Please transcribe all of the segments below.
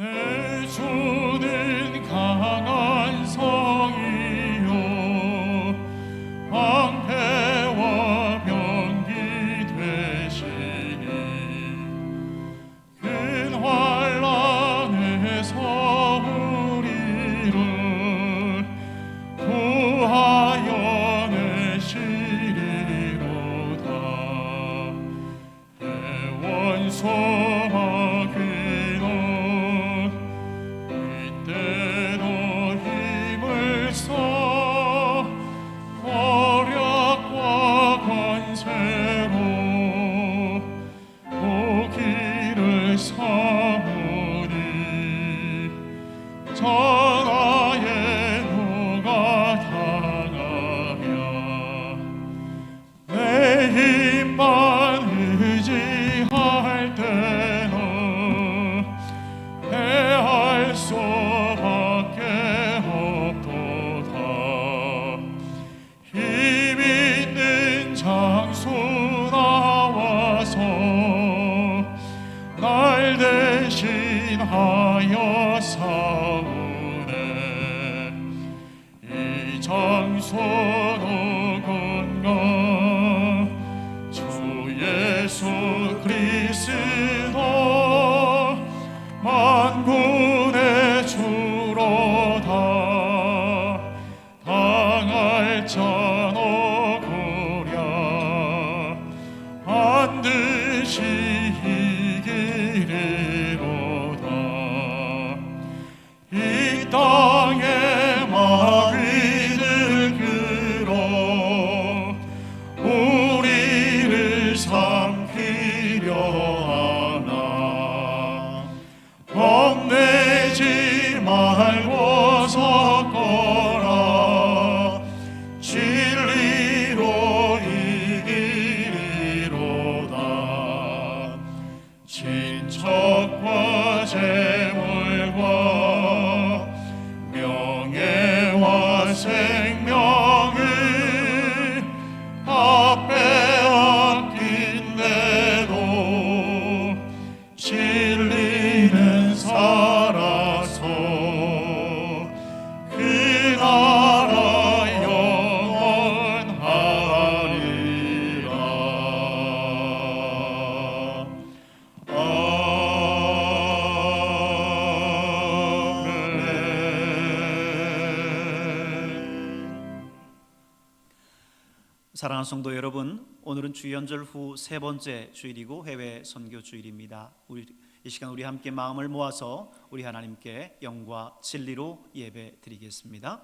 내 주는 강한 성이요 방패와 병기 되시니 큰 환난에서 우리를 구하여 내시리로다. 대원소와 전하에 누가 당하며 내 힘만 의지할 때는 패할 수밖에 없도다. 힘 있는 장수 나와서 날 대신하여 싸우네. 이 장소 누군가 주 예수 그리스도 만군의 주로다. 당할 자 누구랴 반드시 이기리로다. 이 땅에 마귀를 끌어 우리를 삼키려 하나. 겁내지 말고 섰거라. 진리로 이기리로다. 친척과 재물과 명예와 생명을 다 빼앗긴데도 진리는 살아서 그 나라 영원하리라. 사랑하는 성도 여러분, 오늘은 주연절 후 세 번째 주일이고 해외 선교 주일입니다. 이 시간 우리 함께 마음을 모아서 우리 하나님께 영과 진리로 예배 드리겠습니다.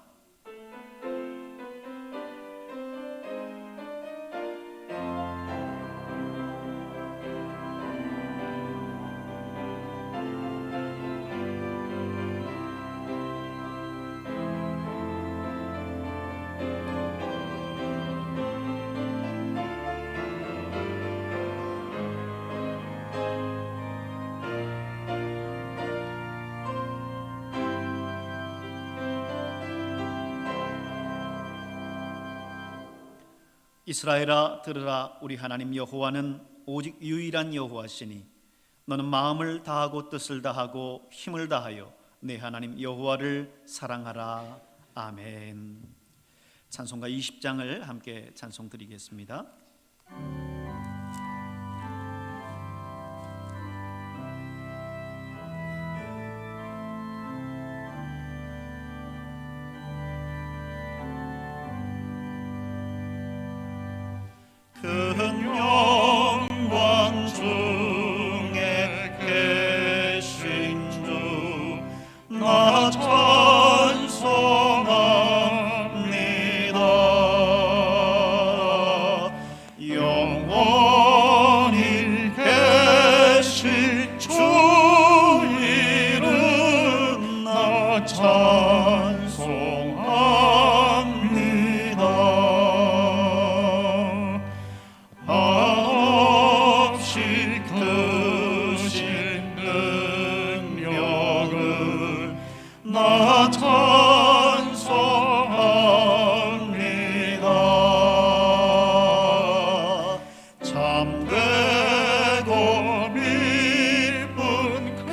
이스라엘아 들으라. 우리 하나님 여호와는 오직 유일한 여호와시니 너는 마음을 다하고 뜻을 다하고 힘을 다하여 내 하나님 여호와를 사랑하라. 아멘. 찬송가 20장을 함께 찬송 드리겠습니다. 큰 영광 중에 계신 주 나 찬송합니다. 영원히 계신 주 이름 나 찬송합니다. 한없이 크신 능력을 나 찬송합니다. 참되고 미쁜 그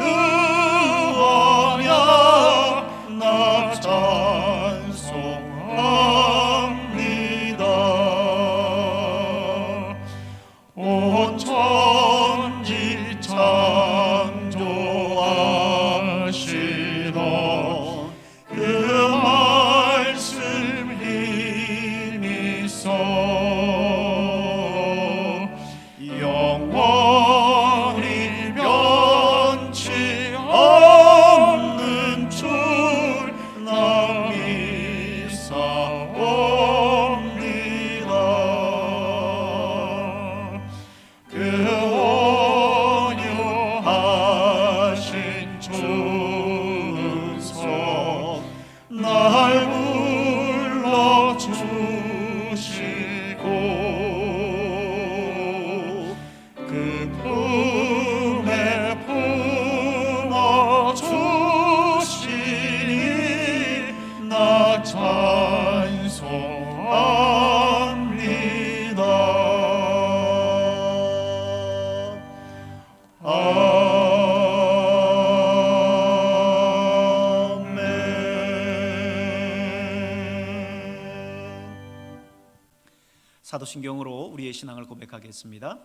사도신경으로 우리의 신앙을 고백하겠습니다.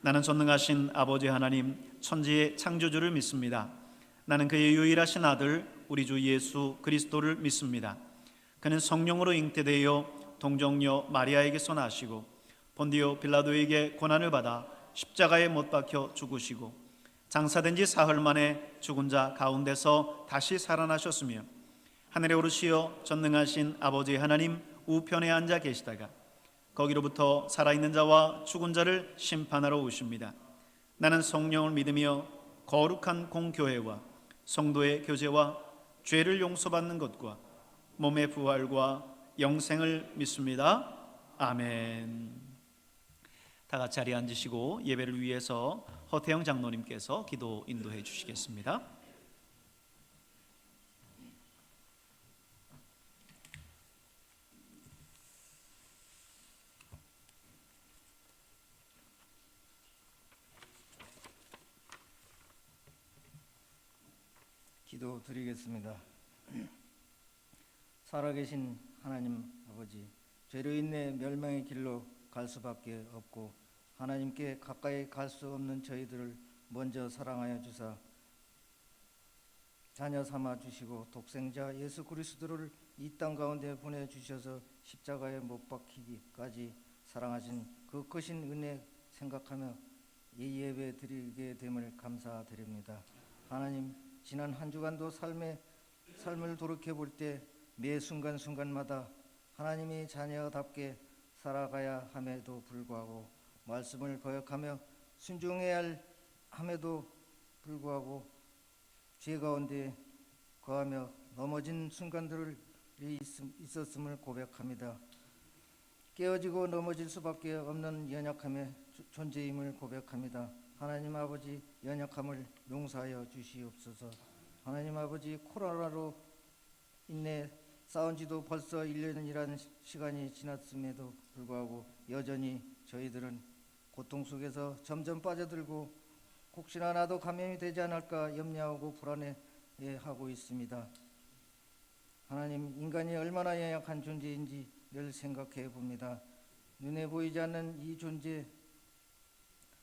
나는 전능하신 아버지 하나님 천지의 창조주를 믿습니다. 나는 그의 유일하신 아들 우리 주 예수 그리스도를 믿습니다. 그는 성령으로 잉태되어 동정녀 마리아에게서 나시고 본디오 빌라도에게 고난을 받아 십자가에 못 박혀 죽으시고 장사된 지 사흘 만에 죽은 자 가운데서 다시 살아나셨으며 하늘에 오르시어 전능하신 아버지 하나님 우편에 앉아 계시다가 거기로부터 살아있는 자와 죽은 자를 심판하러 오십니다. 나는 성령을 믿으며 거룩한 공교회와 성도의 교제와 죄를 용서받는 것과 몸의 부활과 영생을 믿습니다. 아멘. 다 같이 자리에 앉으시고 예배를 위해서 허태영 장로님께서 기도 인도해 주시겠습니다. 기도 드리겠습니다. 살아계신 하나님 아버지, 죄로 인해 멸망의 길로 갈 수밖에 없고 하나님께 가까이 갈 수 없는 저희들을 먼저 사랑하여 주사 자녀 삼아 주시고 독생자 예수 그리스도를 이 땅 가운데 보내주셔서 십자가에 못 박히기까지 사랑하신 그 크신 은혜 생각하며 이 예배 드리게 됨을 감사드립니다. 하나님, 지난 한 주간도 삶을 돌이켜 볼 때 매 순간순간마다 하나님이 자녀답게 살아가야 함에도 불구하고 말씀을 거역하며 순종해야 함에도 불구하고 죄 가운데 거하며 넘어진 순간들이 있었음을 고백합니다. 깨어지고 넘어질 수밖에 없는 연약함의 존재임을 고백합니다. 하나님 아버지, 연약함을 용서하여 주시옵소서. 하나님 아버지, 코로나로 인해 싸운 지도 벌써 1년이라는 시간이 지났음에도 불구하고 여전히 저희들은 고통 속에서 점점 빠져들고 혹시나 나도 감염이 되지 않을까 염려하고 불안해하고 있습니다. 하나님, 인간이 얼마나 연약한 존재인지를 생각해 봅니다. 눈에 보이지 않는 이 존재,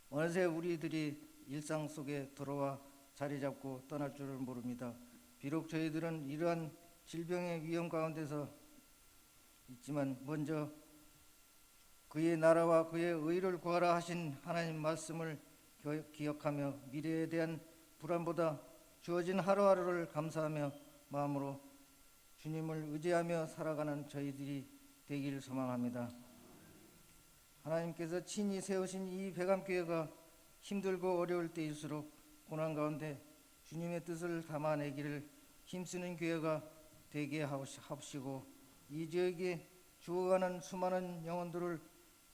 어느새 우리들이 일상 속에 들어와 자리 잡고 떠날 줄을 모릅니다. 비록 저희들은 이러한 질병의 위험 가운데서 있지만 먼저 그의 나라와 그의 의를 구하라 하신 하나님 말씀을 기억하며 미래에 대한 불안보다 주어진 하루하루를 감사하며 마음으로 주님을 의지하며 살아가는 저희들이 되기를 소망합니다. 하나님께서 친히 세우신 이 배감교회가 힘들고 어려울 때일수록 고난 가운데 주님의 뜻을 담아내기를 힘쓰는 교회가 되게 하시고 이 지역에 죽어가는 수많은 영혼들을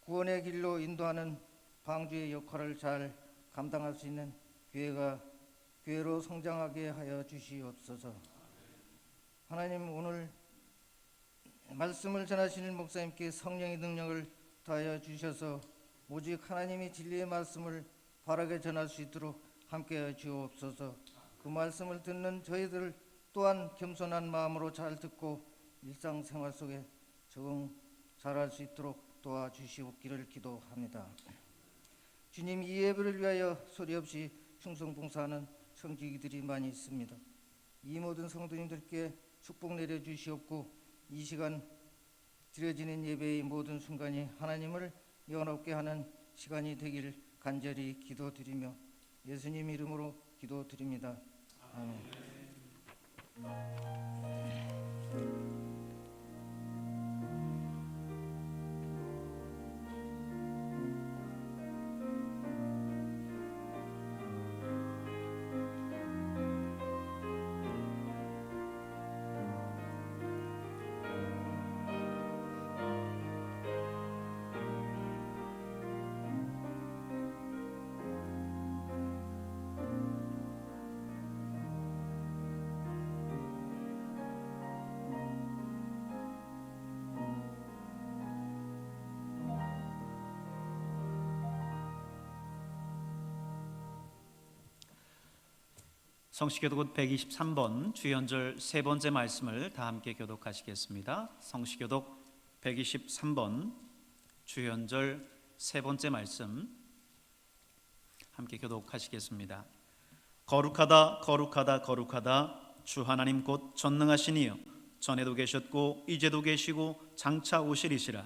구원의 길로 인도하는 방주의 역할을 잘 감당할 수 있는 교회로 성장하게 하여 주시옵소서. 하나님, 오늘 말씀을 전하시는 목사님께 성령의 능력을 더하여 주셔서 오직 하나님이 진리의 말씀을 바르게 전할 수 있도록 함께하여 주옵소서. 그 말씀을 듣는 저희들 또한 겸손한 마음으로 잘 듣고 일상생활 속에 적응 잘할 수 있도록 도와주시옵기를 기도합니다. 주님, 이 예배를 위하여 소리 없이 충성봉사하는 성지기들이 많이 있습니다. 이 모든 성도님들께 축복 내려주시옵고 이 시간 드려지는 예배의 모든 순간이 하나님을 영원롭게 하는 시간이 되기를 간절히 기도드리며 예수님 이름으로 기도드립니다. 아멘. 성시교독은 123번 주연절 세 번째 말씀을 다 함께 교독하시겠습니다. 성시교독 123번 주연절 세 번째 말씀 함께 교독하시겠습니다. 거룩하다 거룩하다 거룩하다 주 하나님 곧 전능하신 이여 전에도 계셨고 이제도 계시고 장차 오시리시라.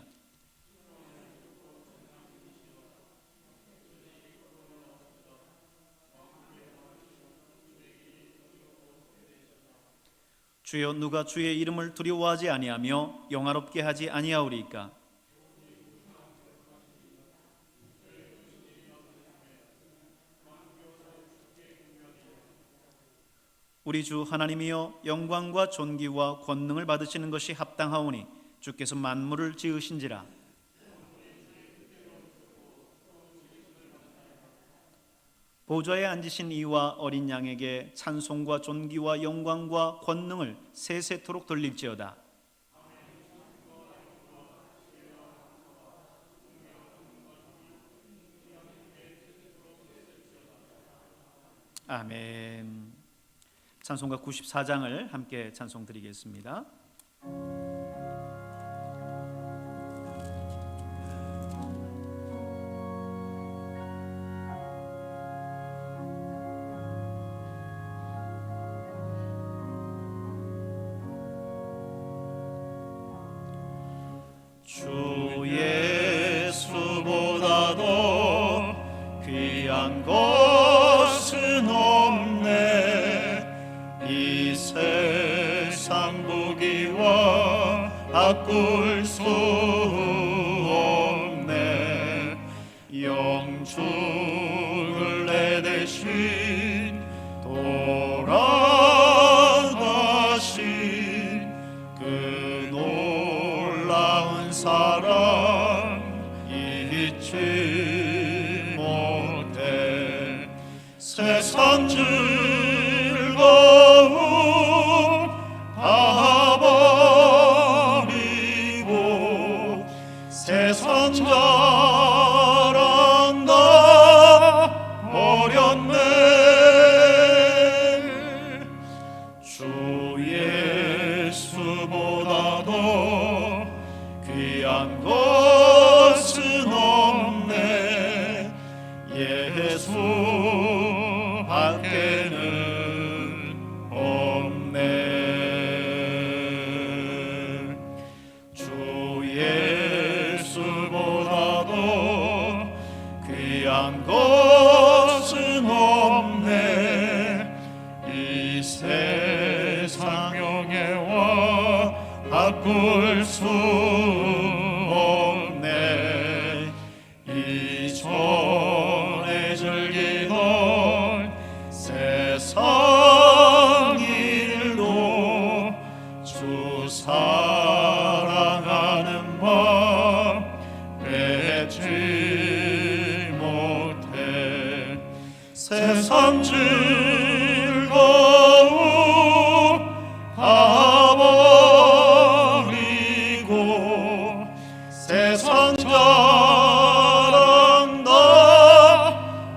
주여 누가 주의 이름을 두려워하지 아니하며 영화롭게 하지 아니하오리이까. 우리 주 하나님이여 영광과 존귀와 권능을 받으시는 것이 합당하오니 주께서 만물을 지으신지라. 보좌에 앉으신 이와 어린 양에게 찬송과 존귀와 영광과 권능을 세세토록 돌릴지어다. 아멘. 찬송가 94장을 함께 찬송 드리겠습니다. 주 예수보다도 귀한 것은 없네. 이 세상 부귀와 바꿀 수 없네. 영주를 내 대신 돌아가신 그 놀라운 사랑 잊지 못해. 세상 즐거움 다 버리고 세상 자랑 다 버렸네. 주 예수보다도 귀한 것은 없네. 예수 밖에는 없네. 주 예수보다도 귀한 것은 없네. 이 세상 영예와 바꿀 수 없네. 이전에 즐기던 세상 일도 주 사랑하는 마음 뺏지 못해. 세상 즐거움 다 버리고 세상 자랑 다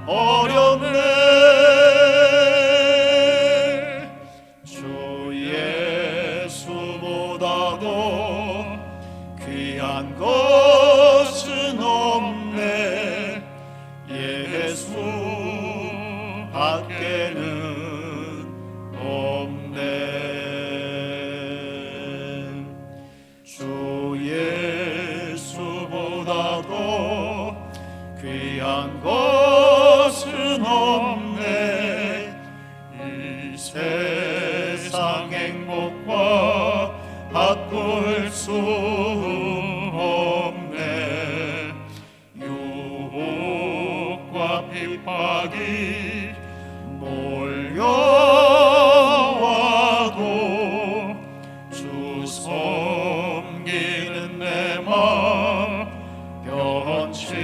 어렵네. 주 예수보다도 귀한 것은 없네. 예수 밖에는 없네. 주 예수보다도 귀한 것은 없네. 이 세상 행복과 바꿀 수 없네. 유혹과 핍박이 몰려와도 주 섬기는 내 마음 변치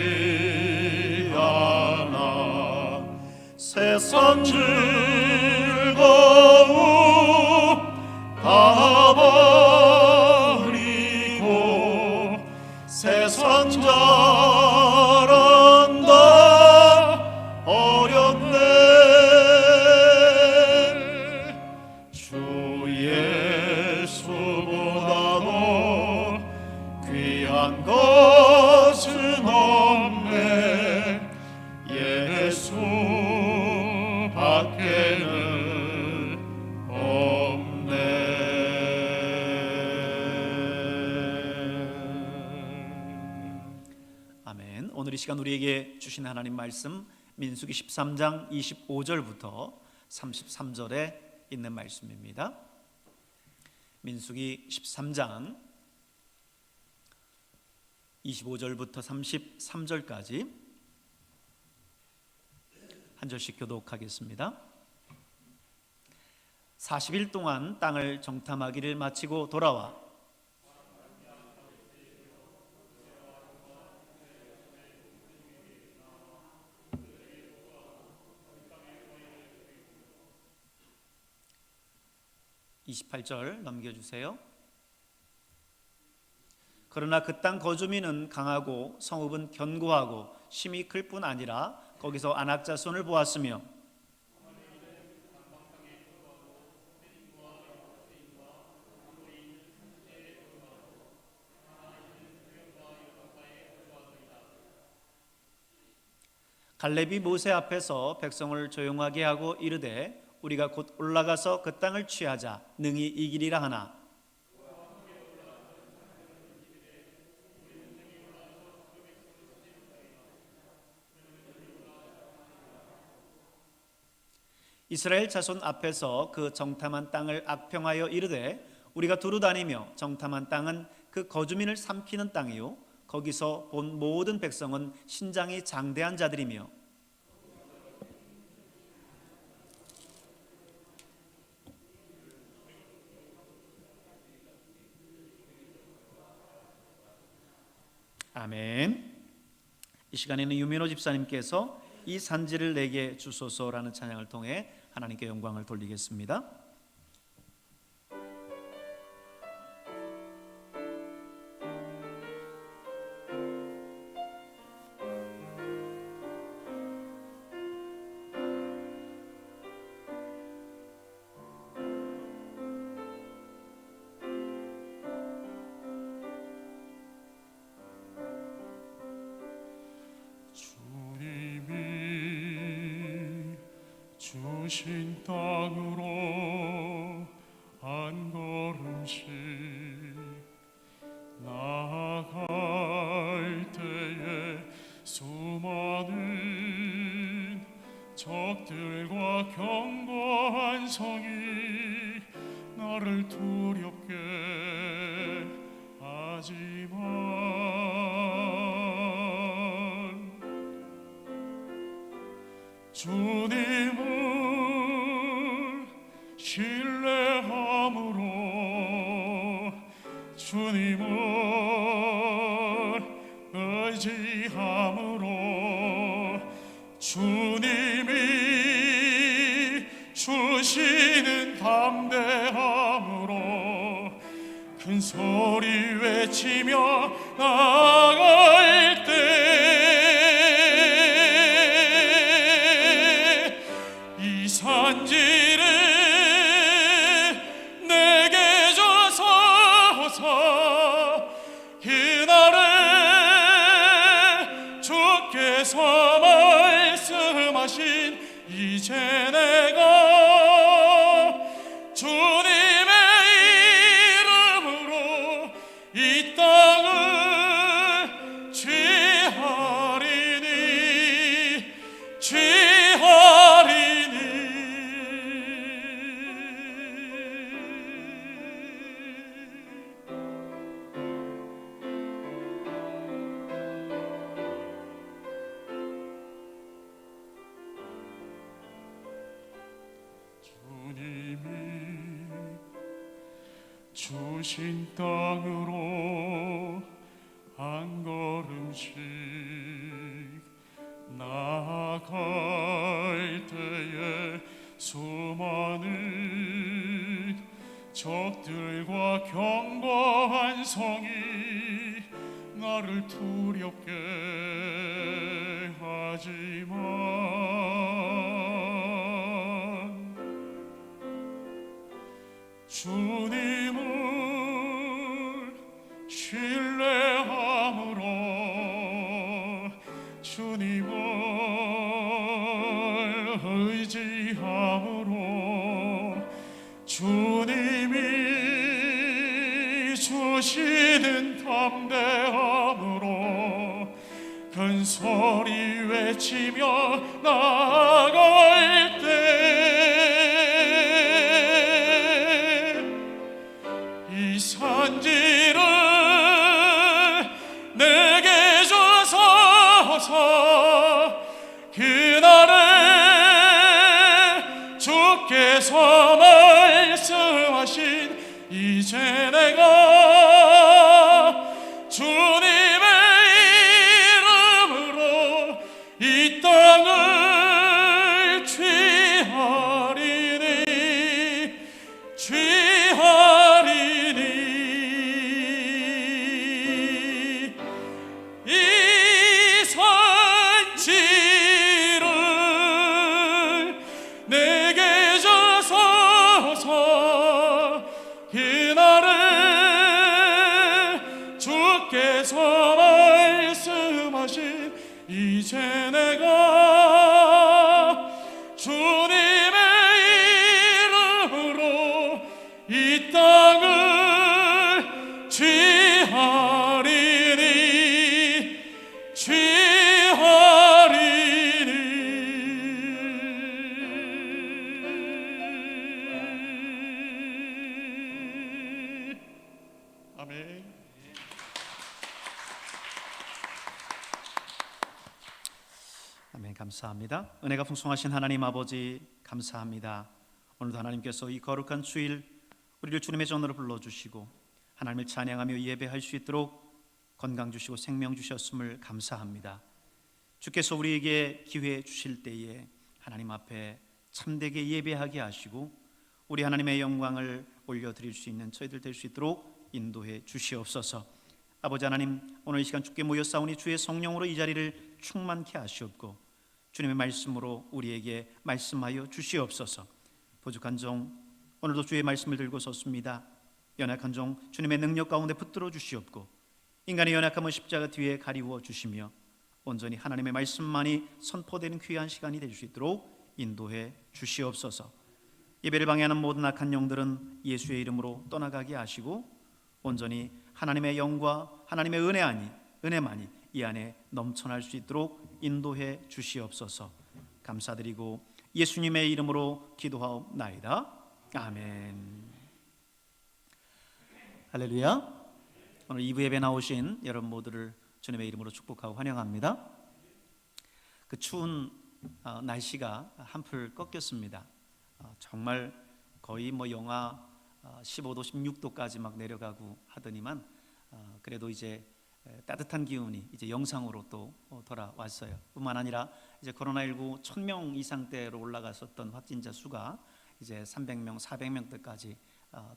않아. 세상 즐거움 다 버리고 있는 오늘 이 시간 우리에게 주신 하나님 말씀 민수기 13장 25절부터 33절에 있는 말씀입니다. 민수기 13장 25절부터 33절까지 한 절씩 교독하겠습니다. 40일 동안 땅을 정탐하기를 마치고 돌아와 28절 넘겨주세요. 그러나 그 땅 거주민은 강하고 성읍은 견고하고 심이 클 뿐 아니라 거기서 안악자손을 보았으며 갈렙이 모세 앞에서 백성을 조용하게 하고 이르되 우리가 곧 올라가서 그 땅을 취하자 능히 이기리라 하나 이스라엘 자손 앞에서 그 정탐한 땅을 악평하여 이르되 우리가 두루 다니며 정탐한 땅은 그 거주민을 삼키는 땅이요 거기서 본 모든 백성은 신장이 장대한 자들이며 아멘. 이 시간에는 유민호 집사님께서 이 산지를 내게 주소서라는 찬양을 통해 하나님께 영광을 돌리겠습니다. 주신 땅으로 한 걸음씩 나아갈 때에 수많은 적들과 견고한 성이 나를 두렵게 하지만 주님을 신뢰함으로 주님을 의지함으로 주님이 주시는 담대함으로 큰 소리 외치며 나아갈 때 이 산지를 내게 주소서 그날에 주께서 말씀하신 이제 내가 주님의 이름으로 이 땅을 취하리니 주님이 주신 땅으로 한 걸음씩 나아갈 때에 수많은 적들과 견고한 성이 나를 두렵게 하지만 주님을 신뢰함으로 주님을 의지함으로 주님이 주시는 담대함으로 큰 소리 외치며 나아갈 때 이 산지를 내게 주소서. 그날에 주께서 말씀하신 이제 내가 주님의 이름으로 이 땅을 취하리니 이 산지를 내게 주소서. 그날에 주께서 말씀하신 이제 내가 주님의 이름으로 이 땅을 취하리니 아멘. 아멘. 감사합니다. 은혜가 풍성하신 하나님 아버지 감사합니다. 오늘도 하나님께서 이 거룩한 주일 우리를 주님의 전으로 불러주시고 하나님을 찬양하며 예배할 수 있도록 건강 주시고 생명 주셨음을 감사합니다. 주께서 우리에게 기회 주실 때에 하나님 앞에 참되게 예배하게 하시고 우리 하나님의 영광을 올려드릴 수 있는 저희들 될 수 있도록 인도해 주시옵소서. 아버지 하나님, 오늘 이 시간 주께 모였사오니 주의 성령으로 이 자리를 충만케 하시옵고 주님의 말씀으로 우리에게 말씀하여 주시옵소서. 부족한 종 오늘도 주의 말씀을 들고 섰습니다. 연약한 종 주님의 능력 가운데 붙들어 주시옵고 인간의 연약함을 십자가 뒤에 가리워 주시며 온전히 하나님의 말씀만이 선포되는 귀한 시간이 될 수 있도록 인도해 주시옵소서. 예배를 방해하는 모든 악한 영들은 예수의 이름으로 떠나가게 하시고 온전히 하나님의 영과 하나님의 은혜만이 이 안에 넘쳐날 수 있도록 인도해 주시옵소서. 감사드리고 예수님의 이름으로 기도하옵나이다. 아멘. 할렐루야. 오늘 2부 예배 나오신 여러분 모두를 주님의 이름으로 축복하고 환영합니다. 그 추운 날씨가 한풀 꺾였습니다. 정말 거의 뭐 영하 15도 16도까지 막 내려가고 하더니만 그래도 이제 따뜻한 기운이 이제 영상으로 또 돌아왔어요. 뿐만 아니라 이제 코로나19 1000명 이상대로 올라갔었던 확진자 수가 이제 300명, 400명대까지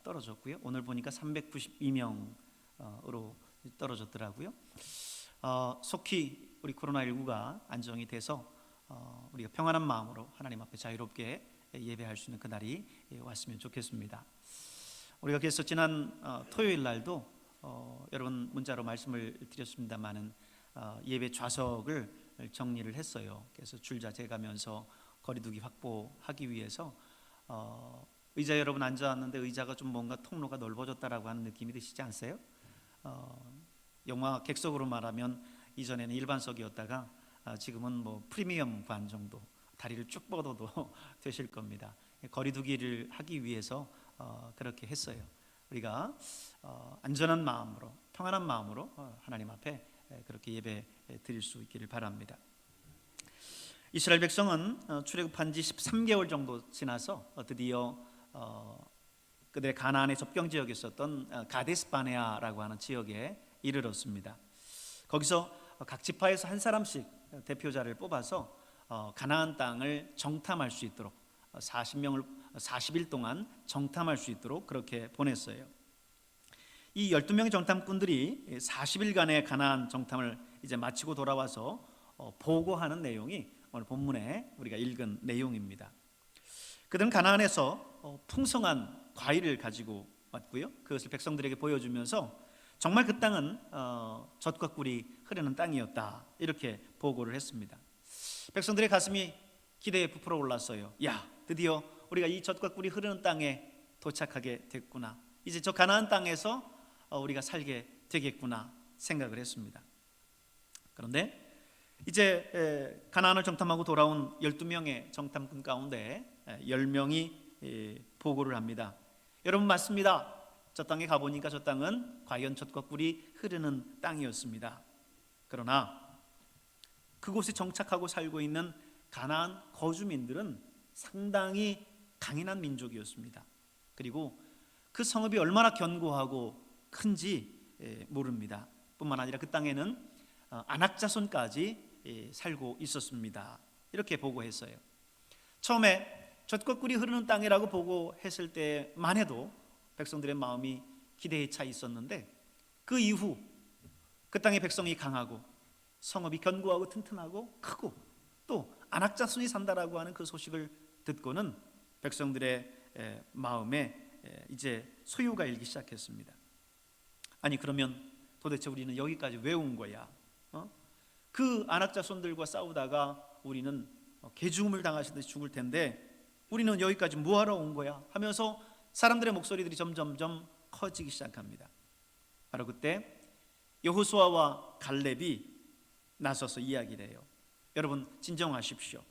떨어졌고요. 오늘 보니까 392명으로 떨어졌더라고요. 속히 우리 코로나19가 안정이 돼서 우리가 평안한 마음으로 하나님 앞에 자유롭게 예배할 수 있는 그날이 왔으면 좋겠습니다. 우리가 그래서 지난 토요일 날도 여러분 문자로 말씀을 드렸습니다마는 예배 좌석을 정리를 했어요. 그래서 줄자 재가면서 거리두기 확보하기 위해서 의자 여러분 앉았는데 의자가 좀 뭔가 통로가 넓어졌다라고 하는 느낌이 드시지 않으세요? 영화 객석으로 말하면 이전에는 일반석이었다가 지금은 뭐 프리미엄관 정도 다리를 쭉 뻗어도 되실 겁니다. 거리두기를 하기 위해서 그렇게 했어요. 우리가 안전한 마음으로 평안한 마음으로 하나님 앞에 그렇게 예배 드릴 수 있기를 바랍니다. 이스라엘 백성은 출애굽한 지 13개월 정도 지나서 드디어 그들의 가나안의 접경 지역에 있었던 가데스 바네아라고 하는 지역에 이르렀습니다. 거기서 각 지파에서 한 사람씩 대표자를 뽑아서 가나안 땅을 정탐할 수 있도록 40일 동안 정탐할 수 있도록 그렇게 보냈어요. 이 12명의 정탐꾼들이 40일간의 가나안 정탐을 이제 마치고 돌아와서 보고하는 내용이 오늘 본문에 우리가 읽은 내용입니다. 그들은 가나안에서 풍성한 과일을 가지고 왔고요. 그것을 백성들에게 보여주면서 정말 그 땅은 젖과 꿀이 흐르는 땅이었다 이렇게 보고를 했습니다. 백성들의 가슴이 기대에 부풀어 올랐어요. 야, 드디어 우리가 이 젖과 꿀이 흐르는 땅에 도착하게 됐구나. 이제 저 가나안 땅에서 우리가 살게 되겠구나 생각을 했습니다. 그런데 이제 가나안을 정탐하고 돌아온 12명의 정탐꾼 가운데 10명이 보고를 합니다. 여러분, 맞습니다. 저 땅에 가보니까 저 땅은 과연 젖과 꿀이 흐르는 땅이었습니다. 그러나 그곳에 정착하고 살고 있는 가나안 거주민들은 상당히 강인한 민족이었습니다. 그리고 그 성읍이 얼마나 견고하고 큰지 모릅니다. 뿐만 아니라 그 땅에는 안악자손까지 살고 있었습니다. 이렇게 보고했어요. 처음에 젖과 꿀이 흐르는 땅이라고 보고했을 때만 해도 백성들의 마음이 기대에 차 있었는데, 그 이후 그 땅의 백성이 강하고 성읍이 견고하고 튼튼하고 크고 또 안악자손이 산다라고 하는 그 소식을 듣고는 백성들의 마음에 이제 소요가 일기 시작했습니다. 아니, 그러면 도대체 우리는 여기까지 왜 온 거야? 그 안악자손들과 싸우다가 우리는 개죽음을 당하시듯이 죽을 텐데 우리는 여기까지 뭐하러 온 거야? 하면서 사람들의 목소리들이 점점점 커지기 시작합니다. 바로 그때 여호수아와 갈렙이 나서서 이야기를 해요. 여러분, 진정하십시오.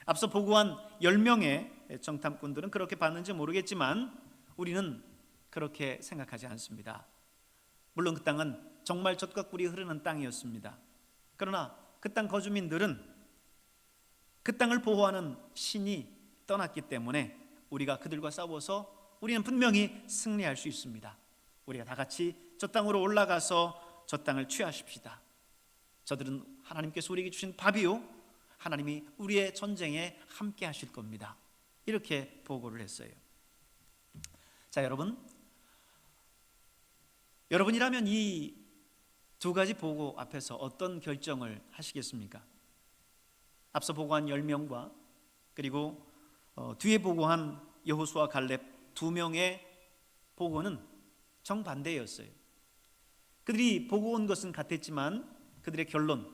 앞서 보고한 10명의 정탐꾼들은 그렇게 봤는지 모르겠지만 우리는 그렇게 생각하지 않습니다. 물론 그 땅은 정말 젖과 꿀이 흐르는 땅이었습니다. 그러나 그 땅 거주민들은 그 땅을 보호하는 신이 떠났기 때문에 우리가 그들과 싸워서 우리는 분명히 승리할 수 있습니다. 우리가 다 같이 저 땅으로 올라가서 저 땅을 취하십시다. 저들은 하나님께서 우리에게 주신 밥이요, 하나님이 우리의 전쟁에 함께 하실 겁니다. 이렇게 보고를 했어요. 자, 여러분이라면 이 두 가지 보고 앞에서 어떤 결정을 하시겠습니까? 앞서 보고한 10명과 그리고 뒤에 보고한 여호수아 갈렙 2명의 보고는 정반대였어요. 그들이 보고 온 것은 같았지만 그들의 결론,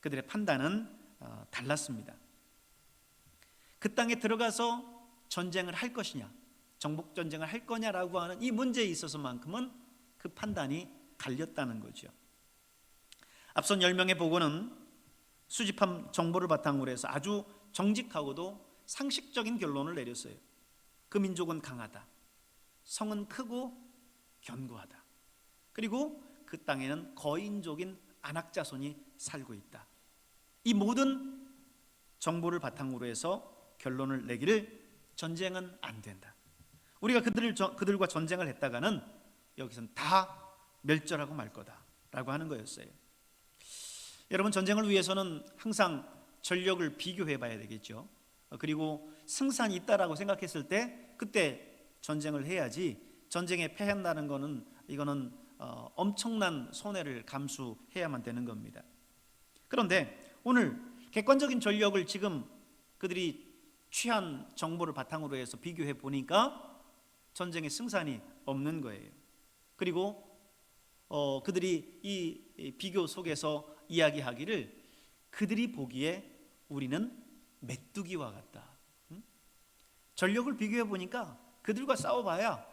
그들의 판단은 달랐습니다. 그 땅에 들어가서 전쟁을 할 것이냐, 정복 전쟁을 할 거냐라고 하는 이 문제에 있어서만큼은 그 판단이 갈렸다는 거죠. 앞선 10명의 보고는 수집한 정보를 바탕으로 해서 아주 정직하고도 상식적인 결론을 내렸어요. 그 민족은 강하다, 성은 크고 견고하다, 그리고 그 땅에는 거인족인 안악자손이 살고 있다. 이 모든 정보를 바탕으로 해서 결론을 내기를 전쟁은 안 된다. 우리가 그들과 전쟁을 했다가는 여기선 다 멸절하고 말 거다라고 하는 거였어요. 여러분, 전쟁을 위해서는 항상 전력을 비교해 봐야 되겠죠. 그리고 승산이 있다라고 생각했을 때 그때 전쟁을 해야지, 전쟁에 패한다는 거는 이거는 엄청난 손해를 감수해야만 되는 겁니다. 그런데 오늘 객관적인 전력을 지금 그들이 취한 정보를 바탕으로 해서 비교해 보니까 전쟁의 승산이 없는 거예요. 그리고 그들이 이 비교 속에서 이야기하기를 그들이 보기에 우리는 메뚜기와 같다. 전력을 비교해 보니까 그들과 싸워봐야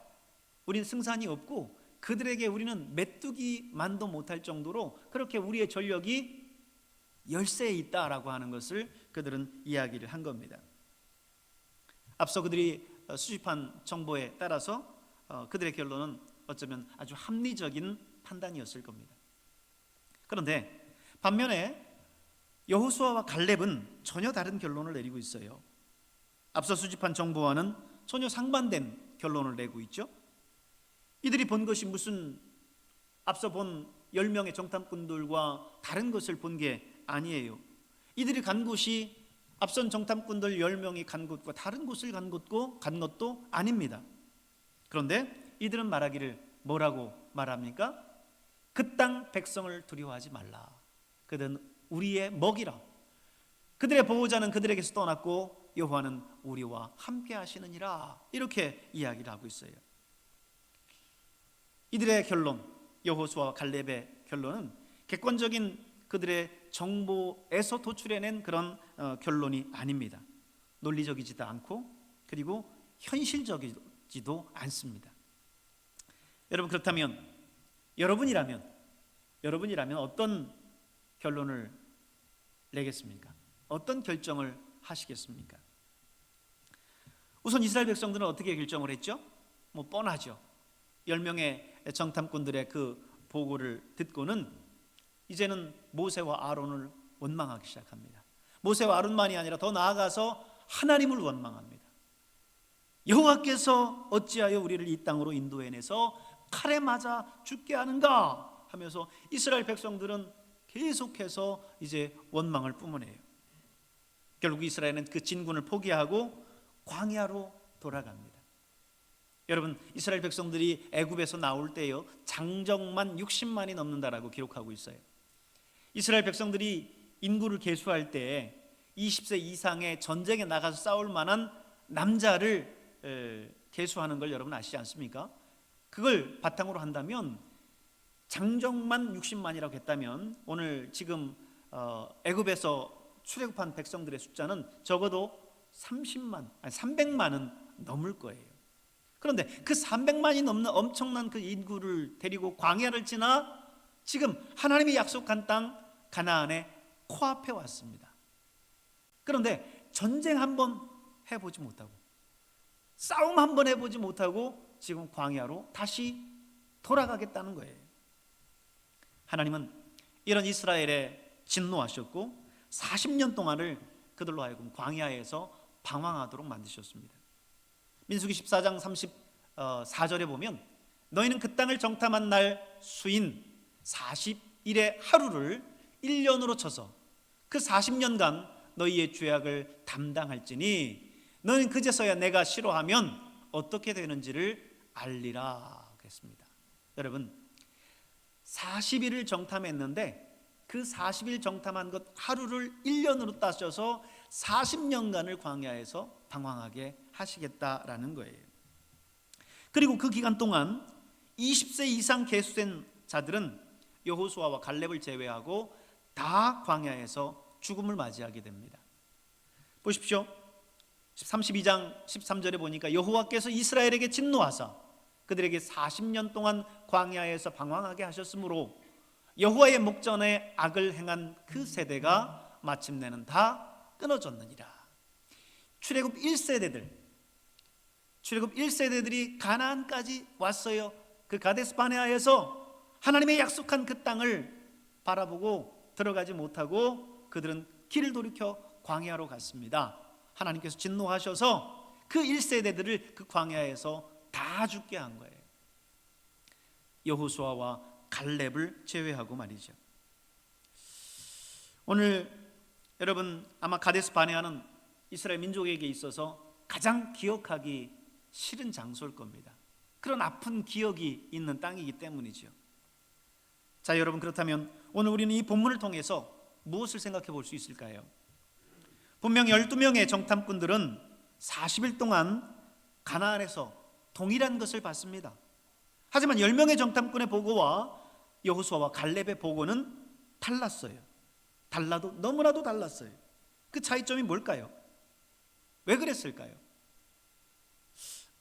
우리는 승산이 없고 그들에게 우리는 메뚜기만도 못할 정도로 그렇게 우리의 전력이 열세에 있다라고 하는 것을 그들은 이야기를 한 겁니다. 앞서 그들이 수집한 정보에 따라서 그들의 결론은 어쩌면 아주 합리적인 판단이었을 겁니다. 그런데 반면에 여호수아와 갈렙은 전혀 다른 결론을 내리고 있어요. 앞서 수집한 정보와는 전혀 상반된 결론을 내고 있죠. 이들이 본 것이 무슨 앞서 본 10명의 정탐꾼들과 다른 것을 본 게 아니에요. 이들이 간 곳이 앞선 정탐꾼들 10명이 간 곳과 다른 곳을 간 것도 아닙니다. 그런데 이들은 말하기를 뭐라고 말합니까? 그 땅 백성을 두려워하지 말라. 그들은 우리의 먹이라. 그들의 보호자는 그들에게서 떠났고 여호와는 우리와 함께 하시느니라. 이렇게 이야기를 하고 있어요. 이들의 결론, 여호수아와 갈렙의 결론은 객관적인 그들의 정보에서 도출해낸 그런 결론이 아닙니다. 논리적이지도 않고 그리고 현실적이지도 않습니다. 여러분, 그렇다면 여러분이라면 어떤 결론을 내겠습니까? 어떤 결정을 하시겠습니까? 우선 이스라엘 백성들은 어떻게 결정을 했죠? 뭐 뻔하죠. 10명의 정탐꾼들의 그 보고를 듣고는 이제는 모세와 아론을 원망하기 시작합니다. 모세와 아론만이 아니라 더 나아가서 하나님을 원망합니다. 여호와께서 어찌하여 우리를 이 땅으로 인도해내서 칼에 맞아 죽게 하는가 하면서 이스라엘 백성들은 계속해서 이제 원망을 뿜어내요. 결국 이스라엘은 그 진군을 포기하고 광야로 돌아갑니다. 여러분, 이스라엘 백성들이 애굽에서 나올 때요 장정만 60만이 넘는다라고 기록하고 있어요. 이스라엘 백성들이 인구를 계수할 때 20세 이상의 전쟁에 나가서 싸울 만한 남자를 계수하는 걸 여러분 아시지 않습니까? 그걸 바탕으로 한다면 장정만 60만이라고 했다면 오늘 지금 애굽에서 출애굽한 백성들의 숫자는 적어도 300만은 넘을 거예요. 그런데 그 300만이 넘는 엄청난 그 인구를 데리고 광야를 지나 지금 하나님이 약속한 땅 가나안의 코앞에 왔습니다. 그런데 전쟁 한번 해보지 못하고 싸움 한번 해보지 못하고 지금 광야로 다시 돌아가겠다는 거예요. 하나님은 이런 이스라엘에 진노하셨고 40년 동안을 그들로 하여금 광야에서 방황하도록 만드셨습니다. 민수기 14장 34절에 보면 너희는 그 땅을 정탐한 날 수인 40일의 하루를 1년으로 쳐서 그 40년간 너희의 죄악을 담당할지니 너희는 그제서야 내가 싫어하면 어떻게 되는지를 알리라 그랬습니다. 여러분, 40일을 정탐했는데 그 40일 정탐한 것 하루를 1년으로 따져서 40년간을 광야에서 방황하게 하시겠다라는 거예요. 그리고 그 기간 동안 20세 이상 계수된 자들은 여호수아와 갈렙을 제외하고 다 광야에서 죽음을 맞이하게 됩니다. 보십시오. 32장 13절에 보니까 여호와께서 이스라엘에게 진노하사 그들에게 40년 동안 광야에서 방황하게 하셨으므로 여호와의 목전에 악을 행한 그 세대가 마침내는 다 끊어졌느니라. 출애굽 1세대들이 가나안까지 왔어요. 그 가데스 바네아에서 하나님의 약속한 그 땅을 바라보고 들어가지 못하고 그들은 길을 돌이켜 광야로 갔습니다. 하나님께서 진노하셔서 그 1세대들을 그 광야에서 다 죽게 한 거예요. 여호수아와 갈렙을 제외하고 말이죠. 오늘 여러분 아마 가데스 바네아는 이스라엘 민족에게 있어서 가장 기억하기 싫은 장소일 겁니다. 그런 아픈 기억이 있는 땅이기 때문이죠. 자, 여러분, 그렇다면 오늘 우리는 이 본문을 통해서 무엇을 생각해 볼 수 있을까요? 분명 12명의 정탐꾼들은 40일 동안 가나안에서 동일한 것을 봤습니다. 하지만 10명의 정탐꾼의 보고와 여호수아와 갈렙의 보고는 달랐어요. 달라도 너무나도 달랐어요. 그 차이점이 뭘까요? 왜 그랬을까요?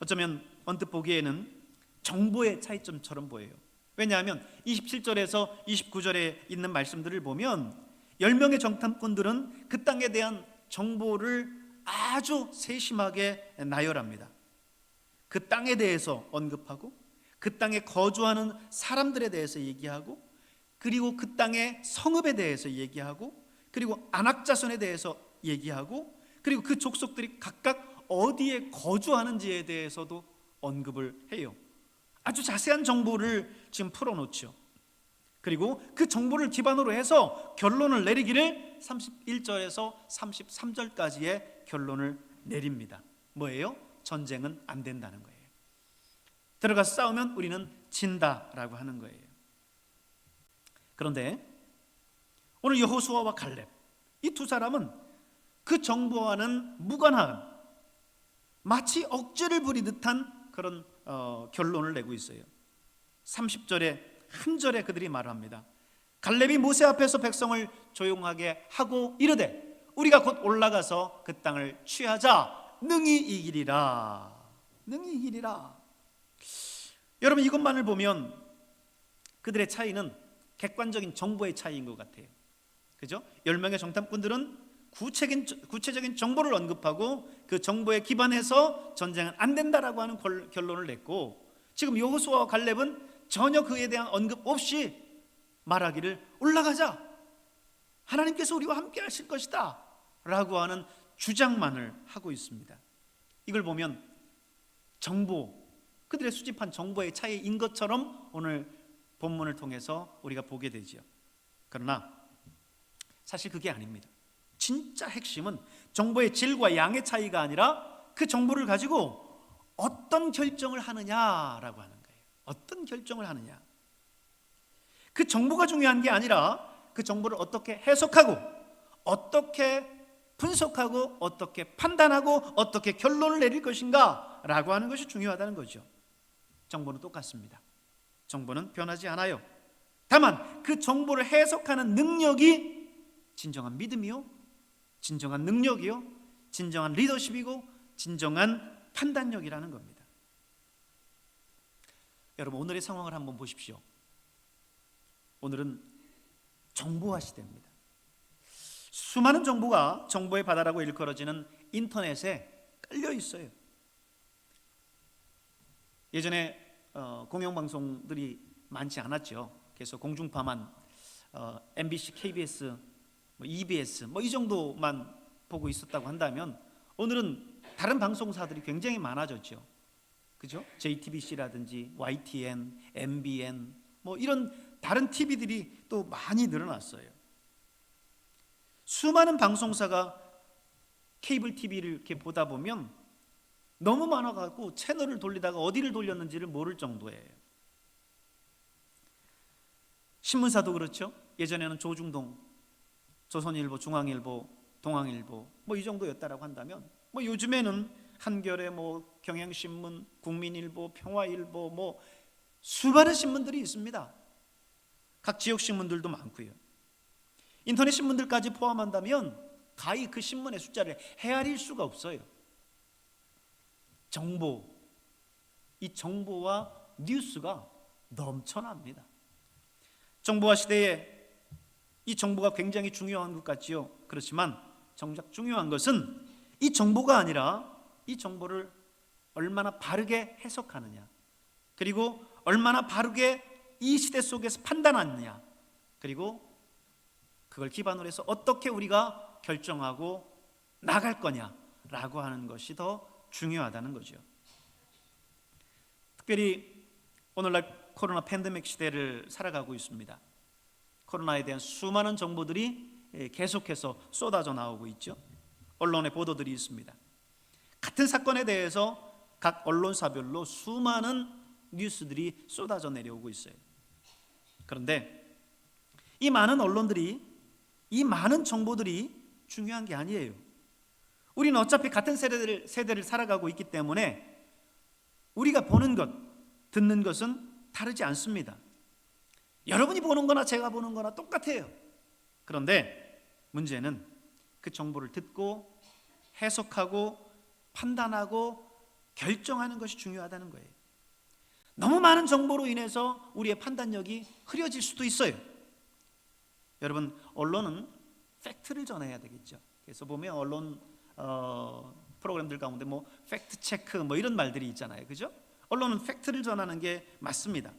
어쩌면 언뜻 보기에는 정보의 차이점처럼 보여요. 왜냐하면 27절에서 29절에 있는 말씀들을 보면 10명의 정탐꾼들은 그 땅에 대한 정보를 아주 세심하게 나열합니다. 그 땅에 대해서 언급하고 그 땅에 거주하는 사람들에 대해서 얘기하고 그리고 그 땅의 성읍에 대해서 얘기하고 그리고 안악자손에 대해서 얘기하고 그리고 그 족속들이 각각 어디에 거주하는지에 대해서도 언급을 해요. 아주 자세한 정보를 지금 풀어놓죠. 그리고 그 정보를 기반으로 해서 결론을 내리기를 31절에서 33절까지의 결론을 내립니다. 뭐예요? 전쟁은 안 된다는 거예요. 들어가서 싸우면 우리는 진다라고 하는 거예요. 그런데 오늘 여호수아와 갈렙 이 두 사람은 그 정보와는 무관한 마치 억지를 부리듯한 그런 결론을 내고 있어요. 30절에 한 절에 그들이 말합니다. 갈렙이 모세 앞에서 백성을 조용하게 하고 이르되 우리가 곧 올라가서 그 땅을 취하자 능히 이기리라. 능히 이기리라. 여러분, 이것만을 보면 그들의 차이는 객관적인 정보의 차이인 것 같아요. 그죠? 10명의 정탐꾼들은 구체적인 정보를 언급하고 그 정보에 기반해서 전쟁은 안 된다라고 하는 결론을 냈고, 지금 여호수아와 갈렙은 전혀 그에 대한 언급 없이 말하기를 올라가자, 하나님께서 우리와 함께 하실 것이다 라고 하는 주장만을 하고 있습니다. 이걸 보면 그들의 수집한 정보의 차이인 것처럼 오늘 본문을 통해서 우리가 보게 되죠. 그러나 사실 그게 아닙니다. 진짜 핵심은 정보의 질과 양의 차이가 아니라 그 정보를 가지고 어떤 결정을 하느냐라고 하는 거예요. 어떤 결정을 하느냐. 그 정보가 중요한 게 아니라 그 정보를 어떻게 해석하고, 어떻게 분석하고, 어떻게 판단하고, 어떻게 결론을 내릴 것인가 라고 하는 것이 중요하다는 거죠. 정보는 똑같습니다. 정보는 변하지 않아요. 다만 그 정보를 해석하는 능력이 진정한 믿음이요, 진정한 능력이요, 진정한 리더십이고 진정한 판단력이라는 겁니다. 여러분, 오늘의 상황을 한번 보십시오. 오늘은 정보화 시대입니다. 수많은 정보가 정보의 바다라고 일컬어지는 인터넷에 깔려 있어요. 예전에 공영방송들이 많지 않았죠. 그래서 공중파만 MBC, KBS, EBS 이 정도만 보고 있었다고 한다면, 오늘은 다른 방송사들이 굉장히 많아졌죠. 그죠? JTBC라든지 YTN, MBN 이런 다른 TV들이 또 많이 늘어났어요. 수많은 방송사가 케이블 TV를 이렇게 보다 보면 너무 많아가지고 채널을 돌리다가 어디를 돌렸는지를 모를 정도예요. 신문사도 그렇죠. 예전에는 조중동, 조선일보, 중앙일보, 동아일보 이 정도였다라고 한다면, 요즘에는 한겨레, 경향신문, 국민일보, 평화일보 수많은 신문들이 있습니다. 각 지역 신문들도 많고요. 인터넷 신문들까지 포함한다면 가히 그 신문의 숫자를 헤아릴 수가 없어요. 이 정보와 뉴스가 넘쳐납니다. 정보화 시대에 이 정보가 굉장히 중요한 것 같지요. 그렇지만 정작 중요한 것은 이 정보가 아니라 이 정보를 얼마나 바르게 해석하느냐, 그리고 얼마나 바르게 이 시대 속에서 판단하느냐, 그리고 그걸 기반으로 해서 어떻게 우리가 결정하고 나갈 거냐라고 하는 것이 더 중요하다는 거죠. 특별히 오늘날 코로나 팬데믹 시대를 살아가고 있습니다. 코로나에 대한 수많은 정보들이 계속해서 쏟아져 나오고 있죠. 언론의 보도들이 있습니다. 같은 사건에 대해서 각 언론사별로 수많은 뉴스들이 쏟아져 내려오고 있어요. 그런데 이 많은 언론들이, 이 많은 정보들이 중요한 게 아니에요. 우리는 어차피 같은 세대를 살아가고 있기 때문에 우리가 보는 것, 듣는 것은 다르지 않습니다. 여러분이 보는 거나 제가 보는 거나 똑같아요. 그런데 문제는 그 정보를 듣고 해석하고 판단하고 결정하는 것이 중요하다는 거예요. 너무 많은 정보로 인해서 우리의 판단력이 흐려질 수도 있어요. 여러분, 언론은 팩트를 전해야 되겠죠. 그래서 보면 언론 프로그램들 가운데 팩트 체크 이런 말들이 있잖아요. 그죠? 언론은 팩트를 전하는 게 맞습니다.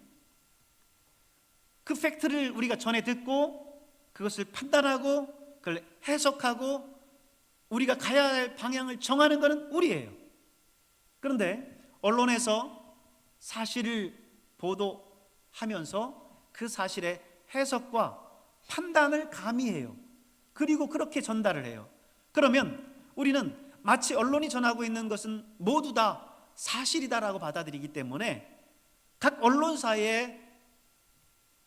그 팩트를 우리가 전해 듣고 그것을 판단하고 그걸 해석하고 우리가 가야 할 방향을 정하는 것은 우리예요. 그런데 언론에서 사실을 보도하면서 그 사실의 해석과 판단을 가미해요. 그리고 그렇게 전달을 해요. 그러면 우리는 마치 언론이 전하고 있는 것은 모두 다 사실이다라고 받아들이기 때문에 각 언론사의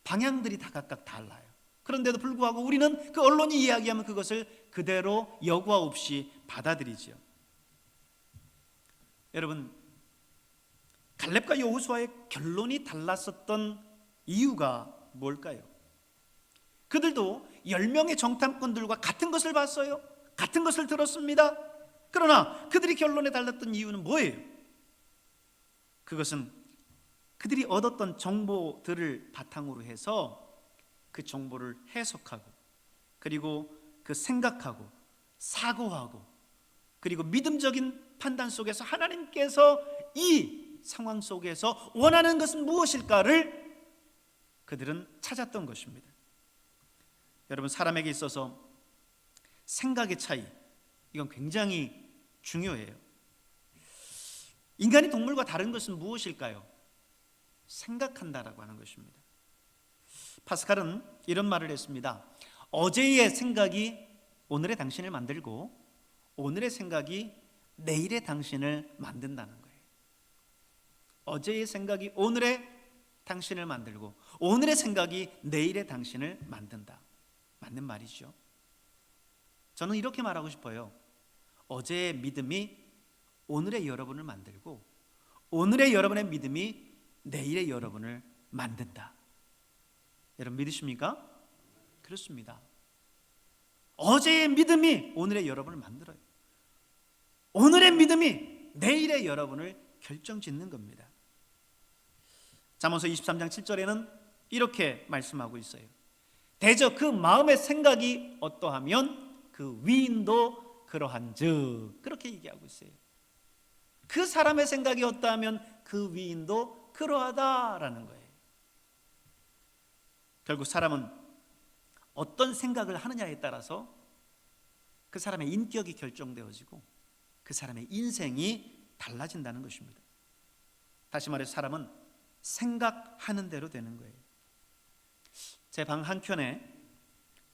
방향들이 다 각각 달라요. 그런데도 불구하고 우리는 그 언론이 이야기하면 그것을 그대로 여과 없이 받아들이죠. 여러분, 갈렙과 여호수아의 결론이 달랐었던 이유가 뭘까요? 그들도 10명의 정탐꾼들과 같은 것을 봤어요. 같은 것을 들었습니다. 그러나 그들이 결론에 달랐던 이유는 뭐예요? 그것은 그들이 얻었던 정보들을 바탕으로 해서 그 정보를 해석하고 그리고 그 생각하고 사고하고 그리고 믿음적인 판단 속에서 하나님께서 이 상황 속에서 원하는 것은 무엇일까를 그들은 찾았던 것입니다. 여러분, 사람에게 있어서 생각의 차이, 이건 굉장히 중요해요. 인간이 동물과 다른 것은 무엇일까요? 생각한다라고 하는 것입니다. 파스칼은 이런 말을 했습니다. 어제의 생각이 오늘의 당신을 만들고 오늘의 생각이 내일의 당신을 만든다는 거예요. 어제의 생각이 오늘의 당신을 만들고 오늘의 생각이 내일의 당신을 만든다. 맞는 말이죠. 저는 이렇게 말하고 싶어요. 어제의 믿음이 오늘의 여러분을 만들고 오늘의 여러분의 믿음이 내일의 여러분을 만든다. 여러분 믿으십니까? 그렇습니다. 어제의 믿음이 오늘의 여러분을 만들어요. 오늘의 믿음이 내일의 여러분을 결정짓는 겁니다. 잠언서 23장 7절에는 이렇게 말씀하고 있어요. 대저 그 마음의 생각이 어떠하면 그 위인도 그러한즉, 그렇게 얘기하고 있어요. 그 사람의 생각이 어떠하면 그 위인도 그러하다라는 거예요. 결국 사람은 어떤 생각을 하느냐에 따라서 그 사람의 인격이 결정되어지고 그 사람의 인생이 달라진다는 것입니다. 다시 말해 사람은 생각하는 대로 되는 거예요. 제 방 한켠에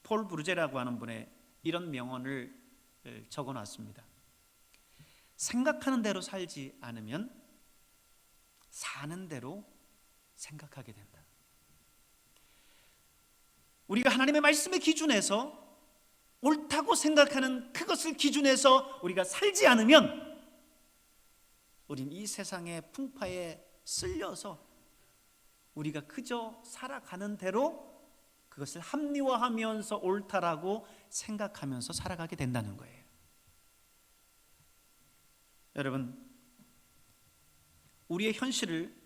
폴 브루제라고 하는 분의 이런 명언을 적어놨습니다. 생각하는 대로 살지 않으면 사는 대로 생각하게 된다. 우리가 하나님의 말씀의 기준에서 옳다고 생각하는 그것을 기준에서 우리가 살지 않으면 우린 이 세상의 풍파에 쓸려서 우리가 그저 살아가는 대로 그것을 합리화하면서 옳다라고 생각하면서 살아가게 된다는 거예요. 여러분, 우리의 현실을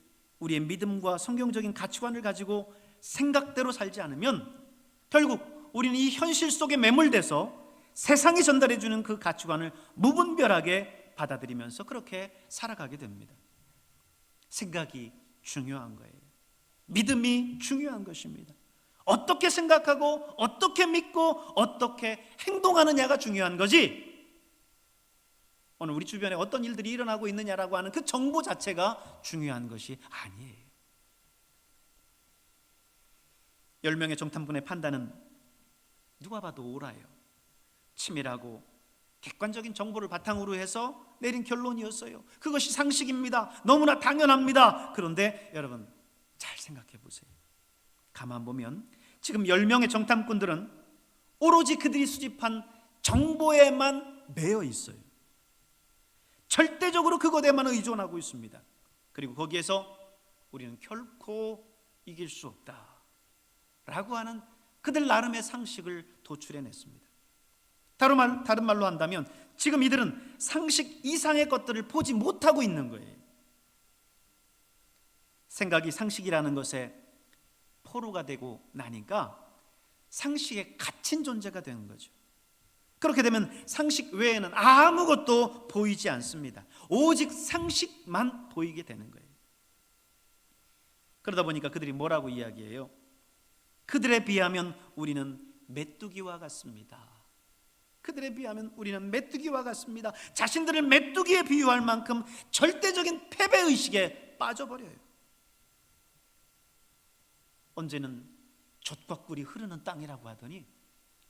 우리의 믿음과 성경적인 가치관을 가지고 생각대로 살지 않으면 결국 우리는 이 현실 속에 매몰돼서 세상이 전달해주는 그 가치관을 무분별하게 받아들이면서 그렇게 살아가게 됩니다. 생각이 중요한 거예요. 믿음이 중요한 것입니다. 어떻게 생각하고 어떻게 믿고 어떻게 행동하느냐가 중요한 거지, 오늘 우리 주변에 어떤 일들이 일어나고 있느냐라고 하는 그 정보 자체가 중요한 것이 아니에요. 10명의 정탐꾼의 판단은 누가 봐도 옳아요. 치밀하고 객관적인 정보를 바탕으로 해서 내린 결론이었어요. 그것이 상식입니다. 너무나 당연합니다. 그런데 여러분 잘 생각해 보세요. 가만 보면 지금 10명의 정탐꾼들은 오로지 그들이 수집한 정보에만 매여 있어요. 절대적으로 그것에만 의존하고 있습니다. 그리고 거기에서 우리는 결코 이길 수 없다 라고 하는 그들 나름의 상식을 도출해냈습니다. 다른 말로 한다면 지금 이들은 상식 이상의 것들을 보지 못하고 있는 거예요. 생각이 상식이라는 것에 포로가 되고 나니까 상식에 갇힌 존재가 되는 거죠. 그렇게 되면 상식 외에는 아무것도 보이지 않습니다. 오직 상식만 보이게 되는 거예요. 그러다 보니까 그들이 뭐라고 이야기해요? 그들에 비하면 우리는 메뚜기와 같습니다. 그들에 비하면 우리는 메뚜기와 같습니다. 자신들을 메뚜기에 비유할 만큼 절대적인 패배의식에 빠져버려요. 언제는 젖과 꿀이 흐르는 땅이라고 하더니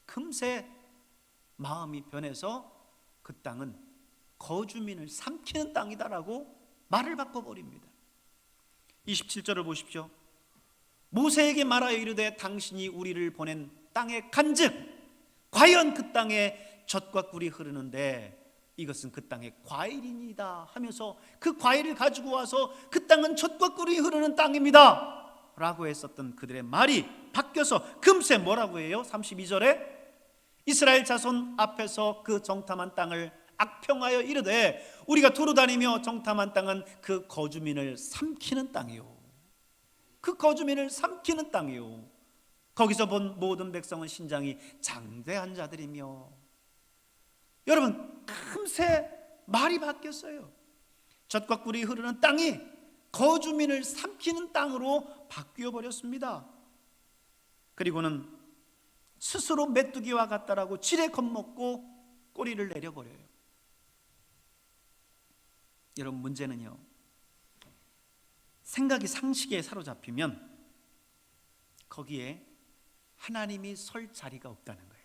금세 마음이 변해서 그 땅은 거주민을 삼키는 땅이다라고 말을 바꿔버립니다. 27절을 보십시오. 모세에게 말하여 이르되 당신이 우리를 보낸 땅에 간즉 과연 그 땅에 젖과 꿀이 흐르는데 이것은 그 땅의 과일이니이다 하면서 그 과일을 가지고 와서 그 땅은 젖과 꿀이 흐르는 땅입니다 라고 했었던 그들의 말이 바뀌어서 금세 뭐라고 해요? 32절에 이스라엘 자손 앞에서 그 정탐한 땅을 악평하여 이르되 우리가 두루 다니며 정탐한 땅은 그 거주민을 삼키는 땅이요. 그 거주민을 삼키는 땅이요. 거기서 본 모든 백성은 신장이 장대한 자들이며, 여러분 금세 말이 바뀌었어요. 젖과 꿀이 흐르는 땅이 거주민을 삼키는 땅으로 바뀌어 버렸습니다. 그리고는 스스로 메뚜기와 같다라고 지레 겁먹고 꼬리를 내려버려요. 여러분, 문제는요, 생각이 상식에 사로잡히면 거기에 하나님이 설 자리가 없다는 거예요.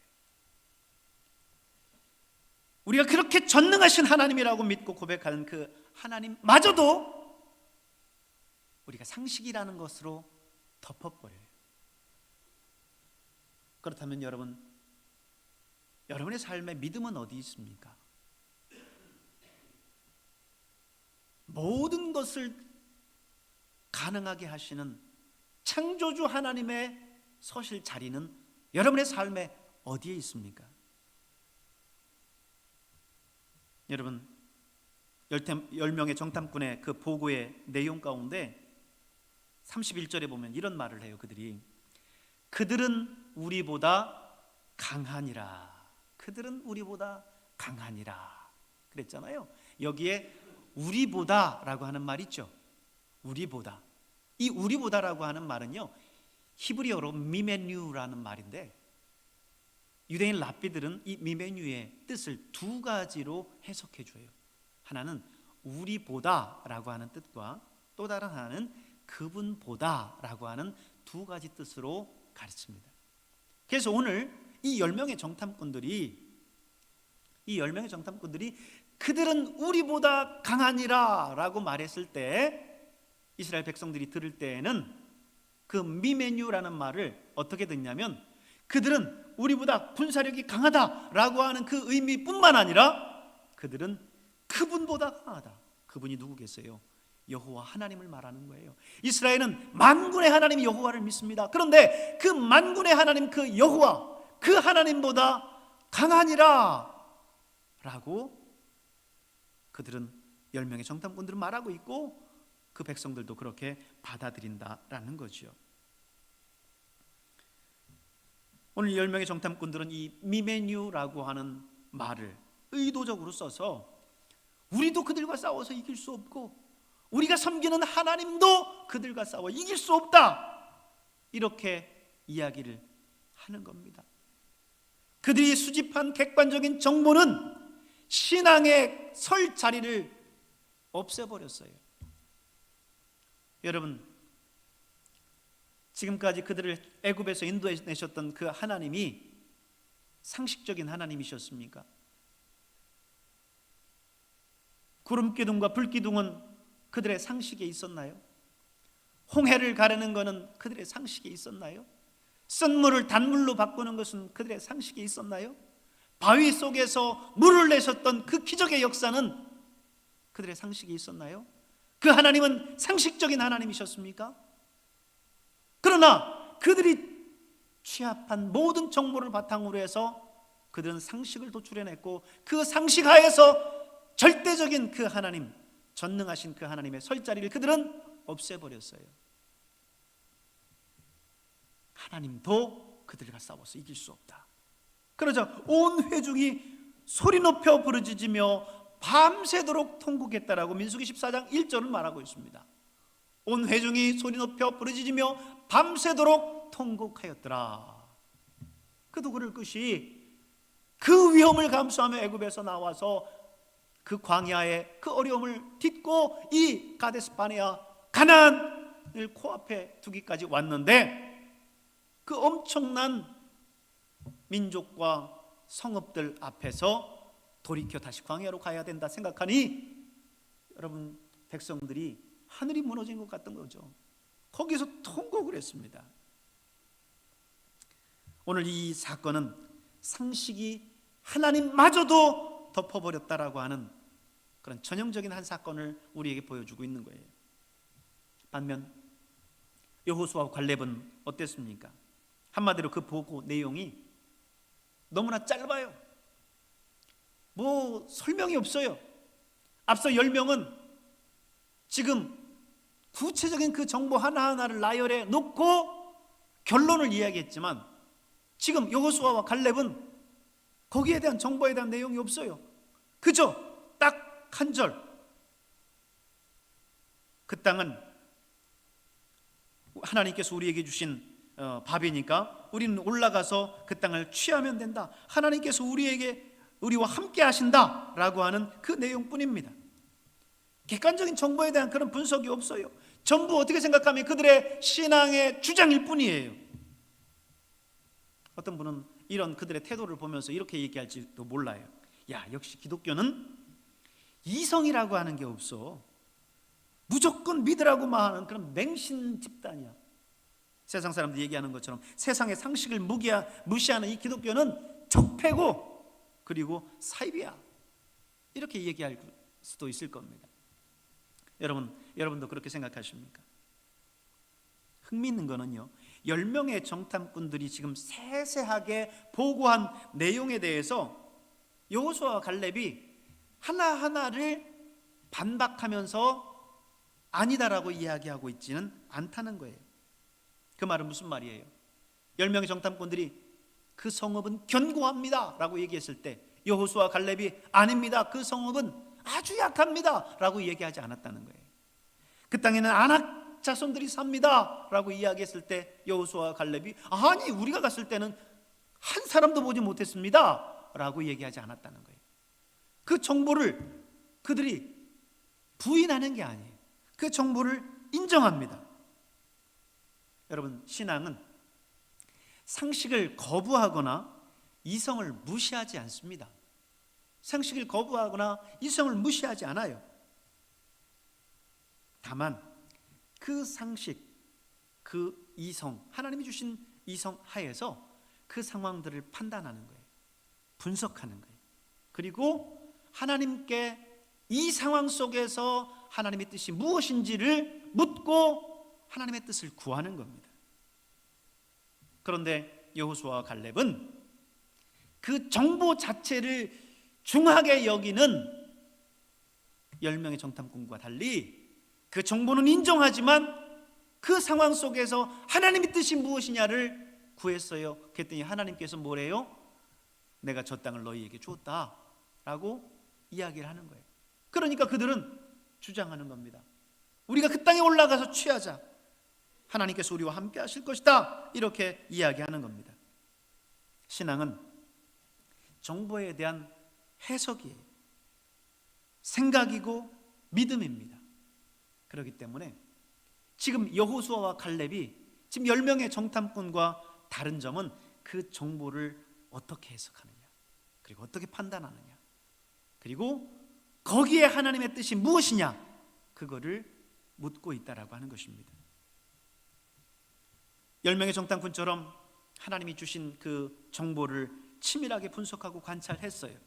우리가 그렇게 전능하신 하나님이라고 믿고 고백하는 그 하나님마저도 우리가 상식이라는 것으로 덮어버려요. 그렇다면 여러분의 삶에 믿음은 어디 있습니까? 모든 것을 가능하게 하시는 창조주 하나님의 서실 자리는 여러분의 삶에 어디에 있습니까? 여러분, 10명의 정탐꾼의 그 보고의 내용 가운데 31절에 보면 이런 말을 해요. 그들은 우리보다 강하니라. 그들은 우리보다 강하니라 그랬잖아요. 여기에 우리보다라고 하는 말 있죠. 우리보다. 이 우리보다라고 하는 말은요, 히브리어로 미메뉴라는 말인데, 유대인 랍비들은 이 미메뉴의 뜻을 두 가지로 해석해 줘요. 하나는 우리보다라고 하는 뜻과 또 다른 하나는 그분보다라고 하는 두 가지 뜻으로 가르칩니다. 그래서 오늘 이 10명의 정탐꾼들이 그들은 우리보다 강하니라 라고 말했을 때, 이스라엘 백성들이 들을 때에는 그 미메뉴라는 말을 어떻게 듣냐면, 그들은 우리보다 군사력이 강하다라고 하는 그 의미뿐만 아니라 그들은 그분보다 강하다. 그분이 누구겠어요? 여호와 하나님을 말하는 거예요. 이스라엘은 만군의 하나님 여호와를 믿습니다. 그런데 그 만군의 하나님 그 여호와, 그 하나님보다 강하니라 라고 그들은 10명의 정탐꾼들은 말하고 있고, 그 백성들도 그렇게 받아들인다라는 거죠. 오늘 10명의 정탐꾼들은 이 미메뉴라고 하는 말을 의도적으로 써서 우리도 그들과 싸워서 이길 수 없고 우리가 섬기는 하나님도 그들과 싸워 이길 수 없다, 이렇게 이야기를 하는 겁니다. 그들이 수집한 객관적인 정보는 신앙의 설 자리를 없애버렸어요. 여러분, 지금까지 그들을 애굽에서 인도해내셨던 그 하나님이 상식적인 하나님이셨습니까? 구름기둥과 불기둥은 그들의 상식에 있었나요? 홍해를 가르는 것은 그들의 상식에 있었나요? 쓴물을 단물로 바꾸는 것은 그들의 상식에 있었나요? 바위 속에서 물을 내셨던 그 기적의 역사는 그들의 상식에 있었나요? 그 하나님은 상식적인 하나님이셨습니까? 그러나 그들이 취합한 모든 정보를 바탕으로 해서 그들은 상식을 도출해냈고, 그 상식 하에서 절대적인 그 하나님, 전능하신 그 하나님의 설 자리를 그들은 없애버렸어요. 하나님도 그들과 싸워서 이길 수 없다. 그러자 온 회중이 소리 높여 부르짖으며 밤새도록 통곡했다라고 민수기 14장 1절은 말하고 있습니다. 온 회중이 소리 높여 부르짖으며 밤새도록 통곡하였더라. 그도 그럴 것이 그 위험을 감수하며 애굽에서 나와서 그 광야의 그 어려움을 딛고 이 가데스 바네아 가나안을 코앞에 두기까지 왔는데, 그 엄청난 민족과 성읍들 앞에서 돌이켜 다시 광야로 가야 된다 생각하니 여러분, 백성들이 하늘이 무너진 것 같던 거죠. 거기서 통곡을 했습니다. 오늘 이 사건은 상식이 하나님마저도 덮어버렸다라고 하는 그런 전형적인 한 사건을 우리에게 보여주고 있는 거예요. 반면 여호수아와 갈렙은 어땠습니까? 한마디로 그 보고 내용이 너무나 짧아요. 뭐 설명이 없어요. 앞서 10명은 지금 구체적인 그 정보 하나하나를 나열해 놓고 결론을 이야기했지만 지금 여호수아와 갈렙은 거기에 대한 정보에 대한 내용이 없어요. 그저 딱 한 절, 그 땅은 하나님께서 우리에게 주신 밥이니까 우리는 올라가서 그 땅을 취하면 된다. 하나님께서 우리와 함께 하신다 라고 하는 그 내용뿐입니다. 객관적인 정보에 대한 그런 분석이 없어요. 전부 어떻게 생각하면 그들의 신앙의 주장일 뿐이에요. 어떤 분은 이런 그들의 태도를 보면서 이렇게 얘기할지도 몰라요. 야, 역시 기독교는 이성이라고 하는 게 없어. 무조건 믿으라고만 하는 그런 맹신 집단이야. 세상 사람들이 얘기하는 것처럼 세상의 상식을 무시하는 이 기독교는 적폐고 그리고 사입이야. 이렇게 얘기할 수도 있을 겁니다. 여러분도 그렇게 생각하십니까? 흥미있는 거는요, 10명의 정탐꾼들이 지금 세세하게 보고한 내용에 대해서 여호수아와 갈렙이 하나하나를 반박하면서 아니다라고 이야기하고 있지는 않다는 거예요. 그 말은 무슨 말이에요? 10명의 정탐꾼들이 그 성읍은 견고합니다 라고 얘기했을 때 여호수아와 갈렙이 아닙니다, 그 성읍은 아주 약합니다 라고 얘기하지 않았다는 거예요. 그 땅에는 아낙 자손들이 삽니다 라고 이야기했을 때 여호수아와 갈렙이 아니, 우리가 갔을 때는 한 사람도 보지 못했습니다 라고 얘기하지 않았다는 거예요. 그 정보를 그들이 부인하는 게 아니에요. 그 정보를 인정합니다. 여러분, 신앙은 상식을 거부하거나 이성을 무시하지 않습니다. 상식을 거부하거나 이성을 무시하지 않아요. 다만 그 상식, 그 이성, 하나님이 주신 이성 하에서 그 상황들을 판단하는 거예요. 분석하는 거예요. 그리고 하나님께 이 상황 속에서 하나님의 뜻이 무엇인지를 묻고 하나님의 뜻을 구하는 겁니다. 그런데 여호수아와 갈렙은 그 정보 자체를 중하게 여기는 10명의 정탐꾼과 달리 그 정보는 인정하지만 그 상황 속에서 하나님의 뜻이 무엇이냐를 구했어요. 그랬더니 하나님께서 뭐래요? 내가 저 땅을 너희에게 주었다 라고 이야기를 하는 거예요. 그러니까 그들은 주장하는 겁니다. 우리가 그 땅에 올라가서 취하자, 하나님께서 우리와 함께 하실 것이다, 이렇게 이야기하는 겁니다. 신앙은 정보에 대한 해석이에요. 생각이고 믿음입니다. 그렇기 때문에 지금 여호수아와 갈렙이 지금 10명의 정탐꾼과 다른 점은 그 정보를 어떻게 해석하느냐, 그리고 어떻게 판단하느냐, 그리고 거기에 하나님의 뜻이 무엇이냐, 그거를 묻고 있다라고 하는 것입니다. 10명의 정탐꾼처럼 하나님이 주신 그 정보를 치밀하게 분석하고 관찰했어요.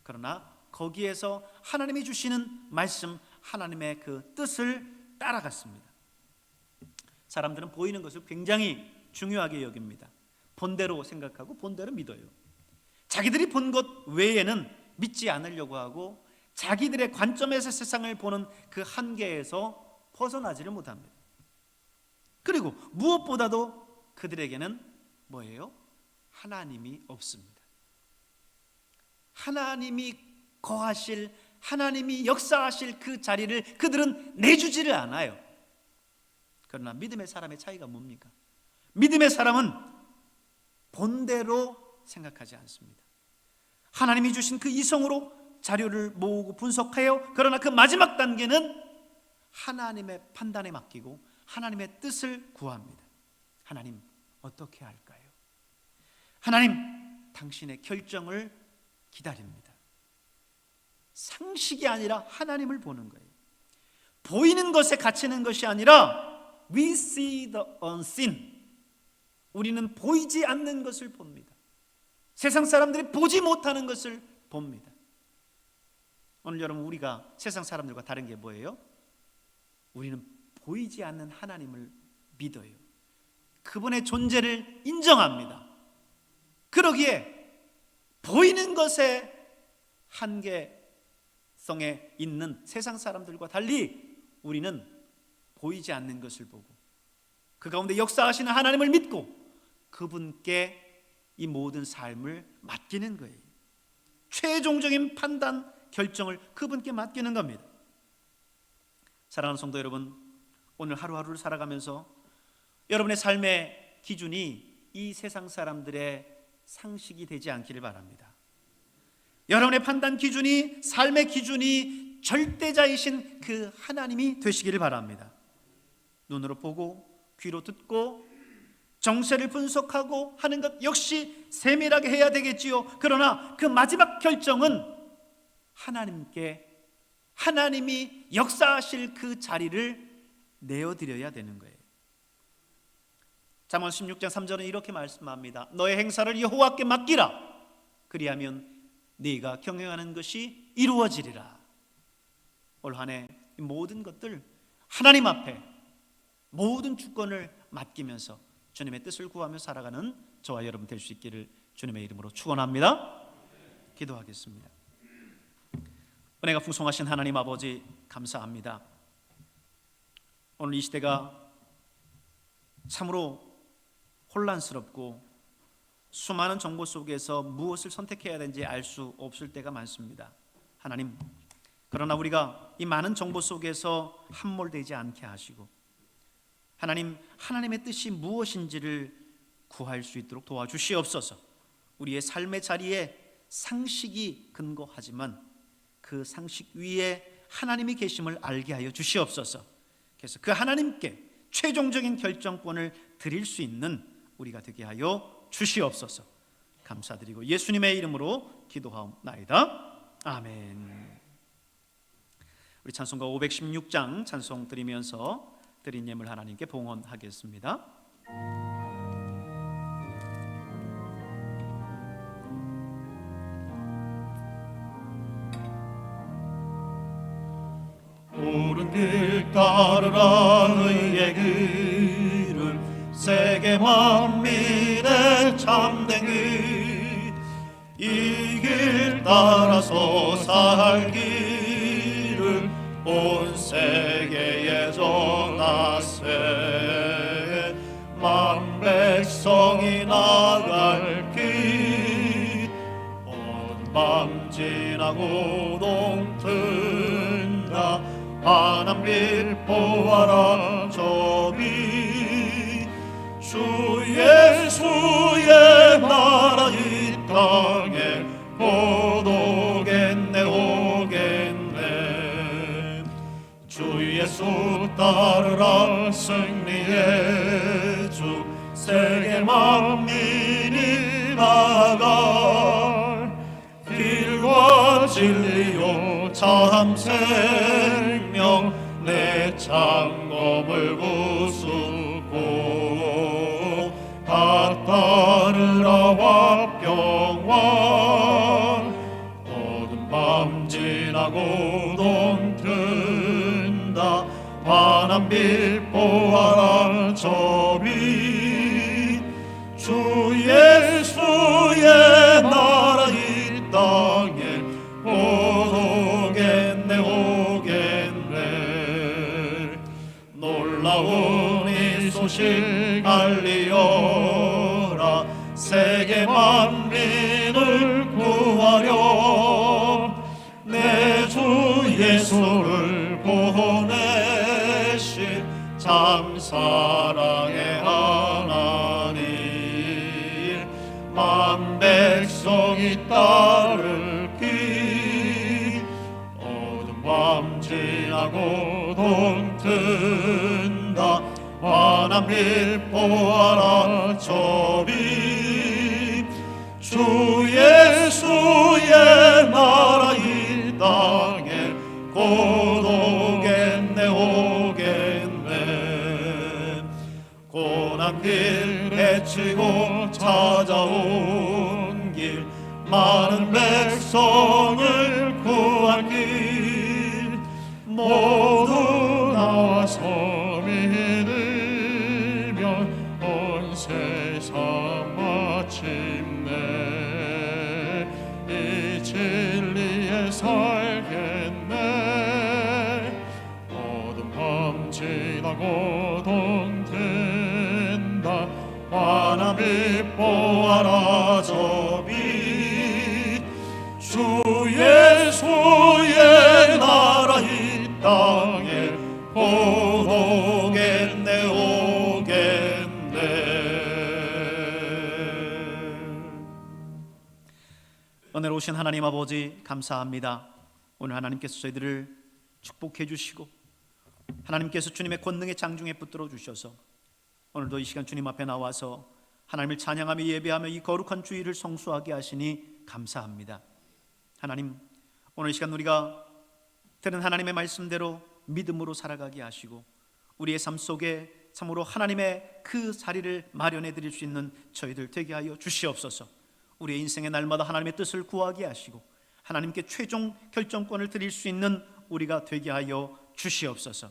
그러나 거기에서 하나님이 주시는 말씀, 하나님의 그 뜻을 따라갔습니다. 사람들은 보이는 것을 굉장히 중요하게 여깁니다. 본대로 생각하고 본대로 믿어요. 자기들이 본 것 외에는 믿지 않으려고 하고 자기들의 관점에서 세상을 보는 그 한계에서 벗어나지를 못합니다. 그리고 무엇보다도 그들에게는 뭐예요? 하나님이 없습니다. 하나님이 거하실, 하나님이 역사하실 그 자리를 그들은 내주지를 않아요. 그러나 믿음의 사람의 차이가 뭡니까? 믿음의 사람은 본대로 생각하지 않습니다. 하나님이 주신 그 이성으로 자료를 모으고 분석해요. 그러나 그 마지막 단계는 하나님의 판단에 맡기고 하나님의 뜻을 구합니다. 하나님, 어떻게 할까요? 하나님, 당신의 결정을 기다립니다. 상식이 아니라 하나님을 보는 거예요. 보이는 것에 갇히는 것이 아니라 We see the unseen. 우리는 보이지 않는 것을 봅니다. 세상 사람들이 보지 못하는 것을 봅니다. 오늘 여러분, 우리가 세상 사람들과 다른 게 뭐예요? 우리는 보이지 않는 하나님을 믿어요. 그분의 존재를 인정합니다. 그러기에 보이는 것에 한계성에 있는 세상 사람들과 달리 우리는 보이지 않는 것을 보고 그 가운데 역사하시는 하나님을 믿고 그분께 이 모든 삶을 맡기는 거예요. 최종적인 판단 결정을 그분께 맡기는 겁니다. 사랑하는 성도 여러분, 오늘 하루하루를 살아가면서 여러분의 삶의 기준이 이 세상 사람들의 상식이 되지 않기를 바랍니다. 여러분의 판단 기준이, 삶의 기준이 절대자이신 그 하나님이 되시기를 바랍니다. 눈으로 보고 귀로 듣고 정세를 분석하고 하는 것 역시 세밀하게 해야 되겠지요. 그러나 그 마지막 결정은 하나님이 역사하실 그 자리를 내어드려야 되는 거예요. 잠언 16장 3절은 이렇게 말씀합니다. 너의 행사를 여호와께 맡기라. 그리하면 네가 경영하는 것이 이루어지리라. 올 한 해 모든 것들 하나님 앞에 모든 주권을 맡기면서 주님의 뜻을 구하며 살아가는 저와 여러분 될 수 있기를 주님의 이름으로 축원합니다. 기도하겠습니다. 은혜가 풍성하신 하나님 아버지, 감사합니다. 오늘 이 시대가 참으로 혼란스럽고 수많은 정보 속에서 무엇을 선택해야 되는지 알 수 없을 때가 많습니다. 하나님, 그러나 우리가 이 많은 정보 속에서 함몰되지 않게 하시고 하나님, 하나님의 뜻이 무엇인지를 구할 수 있도록 도와주시옵소서. 우리의 삶의 자리에 상식이 근거하지만 그 상식 위에 하나님이 계심을 알게 하여 주시옵소서. 그래서 그 하나님께 최종적인 결정권을 드릴 수 있는 우리가 되게 하여 주시옵소서. 감사드리고 예수님의 이름으로 기도하옵나이다. 아멘. 우리 찬송가 516장 찬송 드리면서 드린 예물 하나님께 봉헌하겠습니다. 옳은 길 따르라 의의 길을 세계 만민의 참된 길 이 길 따라서 살 길을 온 세계에 전하세 만 백성이 나갈 길 온 밤 지나고 동튼다 하나님 보아라 저비 주 예수의 나라 이 땅에 곧 오겠네 오겠네 주 예수 따르라 승리의 주 세계 만민이 나갈 길과 진리요 참 생명 내 창검을 부수고 다 따르라 화평왕 어두운 밤 지나고 동튼다 환한 빛 보아라 저비 주 예수의 나라 이 땅에 오겠네 오겠네 놀라운 이 소식 알리어라 세계 만민을 구하려 내 주 예수를 보내신 참 사랑의 하나님 만 백성이 따를 길 어두운 밤 지나고 동튼다 환한 빛 보아라 저비 주 예수의 나라 이 땅에 곧 오겠네 오겠네 고난 길 헤치고 찾아온 길 많은 백성을 구할 길 모두 나와서 믿으면 온 세상 마침내 이 진리에 살겠네 어두운 밤 지나고 동튼 밉보아라 저비 주의 소의 나라 이 땅에 곧 오겠네 오겠네. 은혜로 오신 하나님 아버지 감사합니다. 오늘 하나님께서 저희들을 축복해 주시고 하나님께서 주님의 권능의 장중에 붙들어 주셔서 오늘도 이 시간 주님 앞에 나와서 하나님을 찬양하며 예배하며 이 거룩한 주일을 성수하게 하시니 감사합니다. 하나님, 오늘 이 시간 우리가 들은 하나님의 말씀대로 믿음으로 살아가게 하시고 우리의 삶 속에 참으로 하나님의 그 자리를 마련해 드릴 수 있는 저희들 되게 하여 주시옵소서. 우리의 인생의 날마다 하나님의 뜻을 구하게 하시고 하나님께 최종 결정권을 드릴 수 있는 우리가 되게 하여 주시옵소서.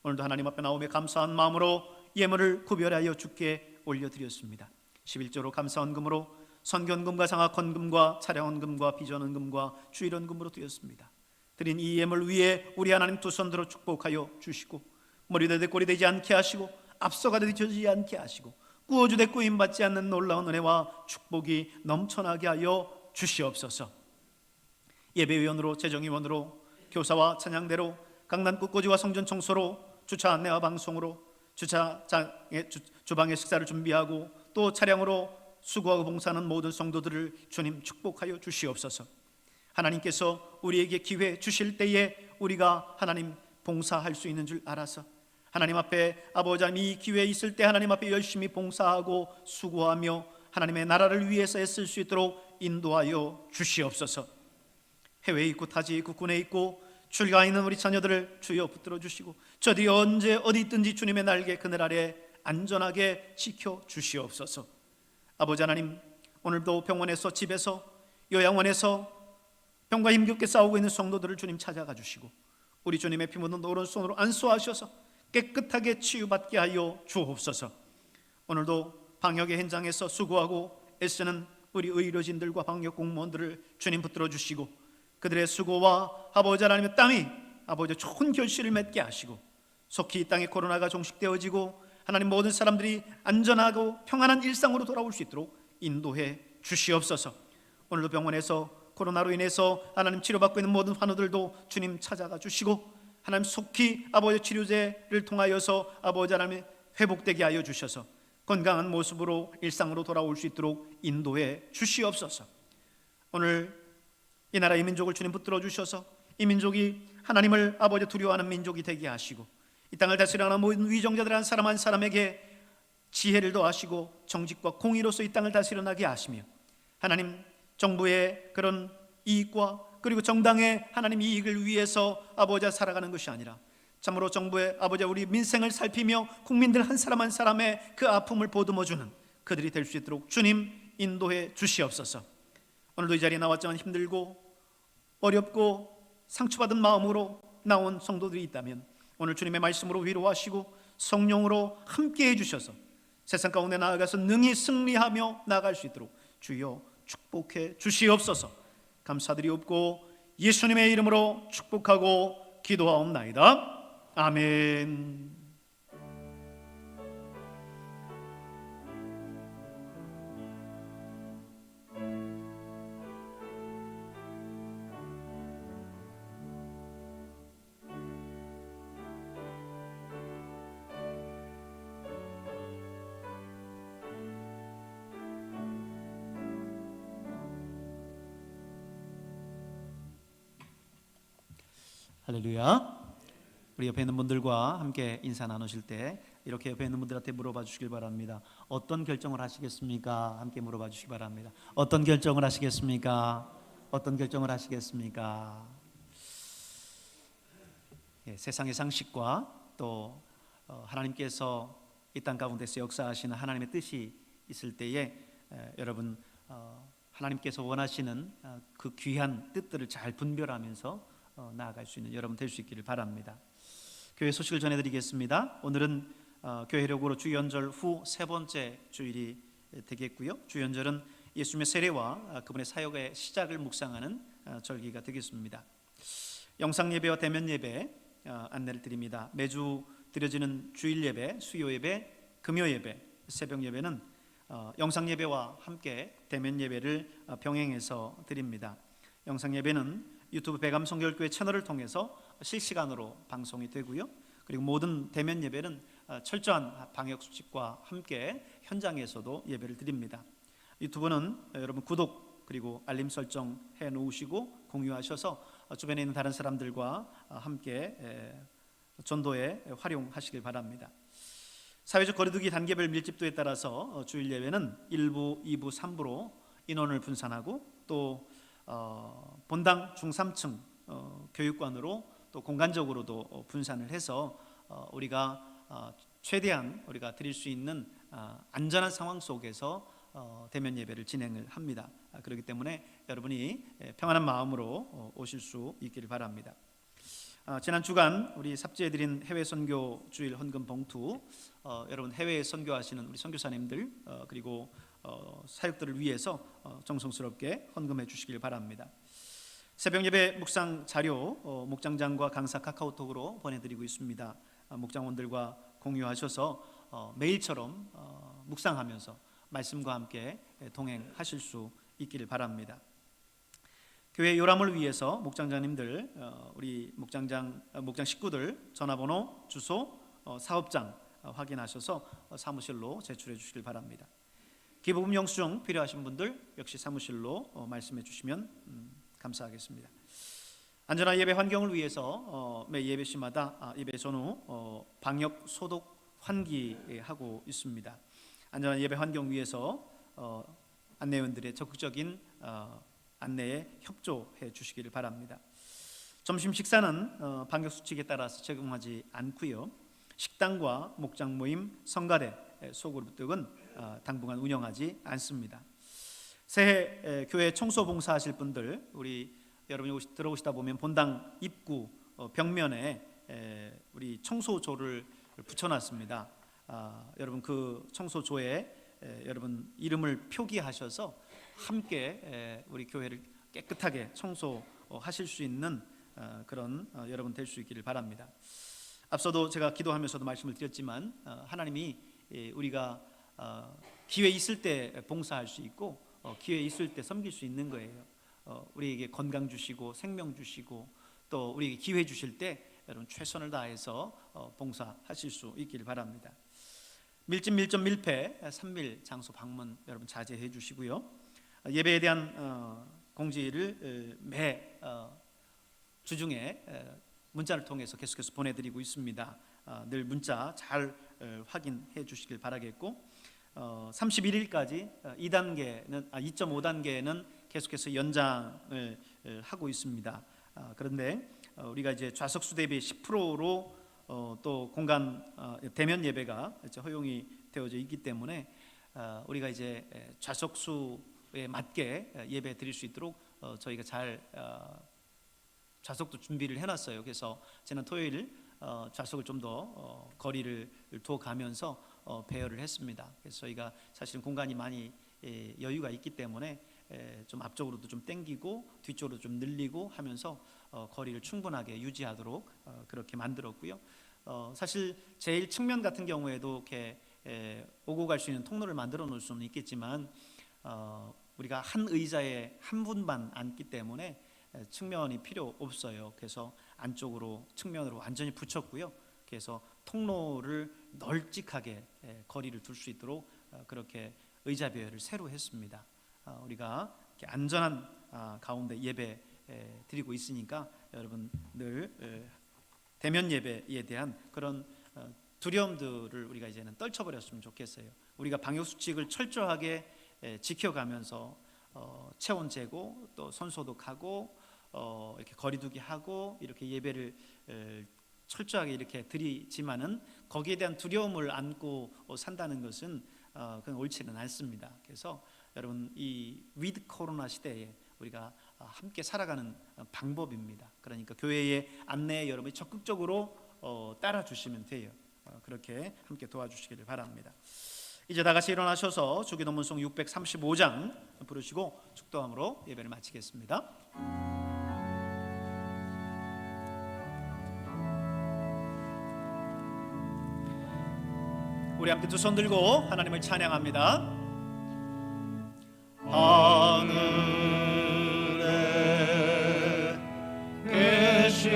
오늘도 하나님 앞에 나오며 감사한 마음으로 예물을 구별하여 주께 올려드렸습니다. 11조로 감사헌금으로 선견금과 장학헌금과 차량헌금과 비전헌금과 주일헌금으로 드렸습니다. 드린 이 예물 위에 우리 하나님 두 손 들어 축복하여 주시고 머리 되되 꼴이 되지 않게 하시고 앞서가 되지 않게 하시고 구워주되 구임받지 않는 놀라운 은혜와 축복이 넘쳐나게 하여 주시옵소서. 예배위원으로 재정위원으로 교사와 찬양대로 강단 꽃꽂이와 성전 청소로 주차 안내와 방송으로 주방의 식사를 준비하고 또 차량으로 수고하고 봉사하는 모든 성도들을 주님 축복하여 주시옵소서. 하나님께서 우리에게 기회 주실 때에 우리가 하나님 봉사할 수 있는 줄 알아서 하나님 앞에 아버지 하나님 이 기회 있을 때 하나님 앞에 열심히 봉사하고 수고하며 하나님의 나라를 위해서 애쓸 수 있도록 인도하여 주시옵소서. 해외에 있고 타지에 있고 군에 있고 출가 있는 우리 자녀들을 주여 붙들어 주시고 저들이 언제 어디 있든지 주님의 날개 그늘 아래 안전하게 지켜 주시옵소서. 아버지 하나님, 오늘도 병원에서 집에서 요양원에서 병과 힘겹게 싸우고 있는 성도들을 주님 찾아가 주시고 우리 주님의 피 묻은 오른손으로 안수하셔서 깨끗하게 치유받게 하여 주옵소서. 오늘도 방역의 현장에서 수고하고 애쓰는 우리 의료진들과 방역 공무원들을 주님 붙들어 주시고 그들의 수고와 아버지 하나님의 땀이 아버지 좋은 결실을 맺게 하시고 속히 이 땅에 코로나가 종식되어지고 하나님 모든 사람들이 안전하고 평안한 일상으로 돌아올 수 있도록 인도해 주시옵소서. 오늘도 병원에서 코로나로 인해서 하나님 치료받고 있는 모든 환우들도 주님 찾아가 주시고 하나님 속히 아버지 치료제를 통하여서 아버지 하나님 회복되게 하여 주셔서 건강한 모습으로 일상으로 돌아올 수 있도록 인도해 주시옵소서. 오늘 이 나라 이 민족을 주님 붙들어 주셔서 이 민족이 하나님을 아버지 두려워하는 민족이 되게 하시고 이 땅을 다스리는 모든 위정자들 한 사람 한 사람에게 지혜를 더하시고 정직과 공의로서 이 땅을 다스려나게 하시며 하나님 정부의 그런 이익과 그리고 정당의 하나님 이익을 위해서 아버지 살아가는 것이 아니라 참으로 정부의 아버지 우리 민생을 살피며 국민들 한 사람 한 사람의 그 아픔을 보듬어주는 그들이 될 수 있도록 주님 인도해 주시옵소서. 오늘도 이 자리에 나왔지만 힘들고 어렵고 상처받은 마음으로 나온 성도들이 있다면 오늘 주님의 말씀으로 위로하시고 성령으로 함께해 주셔서 세상 가운데 나아가서 능히 승리하며 나아갈 수 있도록 주여 축복해 주시옵소서. 감사드리옵고 예수님의 이름으로 축복하고 기도하옵나이다. 아멘. 할렐루야. 우리 옆에 있는 분들과 함께 인사 나누실 때 이렇게 옆에 있는 분들한테 물어봐 주시길 바랍니다. 어떤 결정을 하시겠습니까? 함께 물어봐 주시기 바랍니다. 어떤 결정을 하시겠습니까? 어떤 결정을 하시겠습니까? 예, 세상의 상식과 또 하나님께서 이 땅 가운데서 역사하시는 하나님의 뜻이 있을 때에 여러분 하나님께서 원하시는 그 귀한 뜻들을 잘 분별하면서 나아갈 수 있는 여러분 될 수 있기를 바랍니다. 교회 소식을 전해드리겠습니다. 오늘은 교회력으로 주연절 후 세 번째 주일이 되겠고요. 주연절은 예수님의 세례와 그분의 사역의 시작을 묵상하는 절기가 되겠습니다. 영상 예배와 대면 예배 안내를 드립니다. 매주 드려지는 주일 예배, 수요 예배, 금요 예배, 새벽 예배는 영상 예배와 함께 대면 예배를 병행해서 드립니다. 영상 예배는 유튜브 배감성결교회 채널을 통해서 실시간으로 방송이 되고요. 그리고 모든 대면 예배는 철저한 방역 수칙과 함께 현장에서도 예배를 드립니다. 유튜브는 여러분 구독 그리고 알림 설정 해 놓으시고 공유하셔서 주변에 있는 다른 사람들과 함께 전도에 활용하시길 바랍니다. 사회적 거리두기 단계별 밀집도에 따라서 주일 예배는 1부, 2부, 3부로 인원을 분산하고 또 본당 중3층 교육관으로 또 공간적으로도 분산을 해서 우리가 최대한 우리가 드릴 수 있는 안전한 상황 속에서 대면 예배를 진행을 합니다. 그렇기 때문에 여러분이 평안한 마음으로 오실 수 있기를 바랍니다. 지난 주간 우리 삽제해드린 해외 선교 주일 헌금 봉투, 여러분 해외에 선교하시는 우리 선교사님들 그리고 사역들을 위해서 정성스럽게 헌금해 주시길 바랍니다. 새벽 예배 묵상 자료 목장장과 강사 카카오톡으로 보내드리고 있습니다. 목장원들과 공유하셔서 매일처럼 묵상하면서 말씀과 함께 동행하실 수 있기를 바랍니다. 교회 요람을 위해서 목장장님들, 우리 목장 식구들 전화번호, 주소, 사업장 확인하셔서 사무실로 제출해 주시길 바랍니다. 기부금 영수증 필요하신 분들 역시 사무실로 말씀해 주시면 감사하겠습니다. 안전한 예배 환경을 위해서 매 예배 시마다 예배 전후 방역 소독 환기하고 있습니다. 안전한 예배 환경 위해서 안내원들의 적극적인 안내에 협조해 주시기를 바랍니다. 점심 식사는 방역 수칙에 따라서 적용하지 않고요. 식당과 목장 모임, 성가대, 소그룹 등은 당분간 운영하지 않습니다. 새해 교회 청소 봉사하실 분들, 우리 여러분이 들어오시다 보면 본당 입구 벽면에 우리 청소조를 붙여놨습니다. 여러분 그 청소조에 여러분 이름을 표기하셔서 함께 우리 교회를 깨끗하게 청소하실 수 있는 그런 여러분 될 수 있기를 바랍니다. 앞서도 제가 기도하면서도 말씀을 드렸지만 하나님이 우리가 기회 있을 때 봉사할 수 있고 기회 있을 때 섬길 수 있는 거예요. 우리에게 건강 주시고 생명 주시고 또 우리에게 기회 주실 때 여러분 최선을 다해서 봉사하실 수 있기를 바랍니다. 밀집 밀폐 3밀 장소 방문 여러분 자제해 주시고요. 예배에 대한 공지를 매 주중에 문자를 통해서 계속해서 보내드리고 있습니다. 늘 문자 잘 확인해 주시길 바라겠고 31일까지 2.5단계는 계속해서 연장을 하고 있습니다. 그런데 우리가 이제 좌석수 대비 10%로 또 공간 대면 예배가 이제 허용이 되어져 있기 때문에 우리가 이제 좌석수에 맞게 예배 드릴 수 있도록 저희가 잘 좌석도 준비를 해놨어요. 그래서 지난 토요일 좌석을 좀 더 거리를 두어 가면서 배열을 했습니다. 그래서 저희가 사실은 공간이 많이 여유가 있기 때문에 좀 앞쪽으로도 좀 당기고 뒤쪽으로 좀 늘리고 하면서 거리를 충분하게 유지하도록 그렇게 만들었고요. 사실 제일 측면 같은 경우에도 이렇게 오고 갈 수 있는 통로를 만들어 놓을 수는 있겠지만 우리가 한 의자에 한 분만 앉기 때문에 측면이 필요 없어요. 그래서 안쪽으로 측면으로 완전히 붙였고요. 그래서 통로를 널찍하게 거리를 둘 수 있도록 그렇게 의자 배열을 새로 했습니다. 우리가 이렇게 안전한 가운데 예배 드리고 있으니까 여러분 늘 대면 예배에 대한 그런 두려움들을 우리가 이제는 떨쳐버렸으면 좋겠어요. 우리가 방역 수칙을 철저하게 지켜가면서 체온 재고 또 손 소독하고 이렇게 거리두기 하고 이렇게 예배를 철저하게 이렇게 드리지만은 거기에 대한 두려움을 안고 산다는 것은 그건 옳지는 않습니다. 그래서 여러분 이 위드 코로나 시대에 우리가 함께 살아가는 방법입니다. 그러니까 교회의 안내에 여러분이 적극적으로 따라 주시면 돼요. 그렇게 함께 도와주시기를 바랍니다. 이제 다 같이 일어나셔서 주기도문송 635장 부르시고 축도함으로 예배를 마치겠습니다. 우리 함께 두 손 들고 하나님을 찬양합니다. 하늘에 계신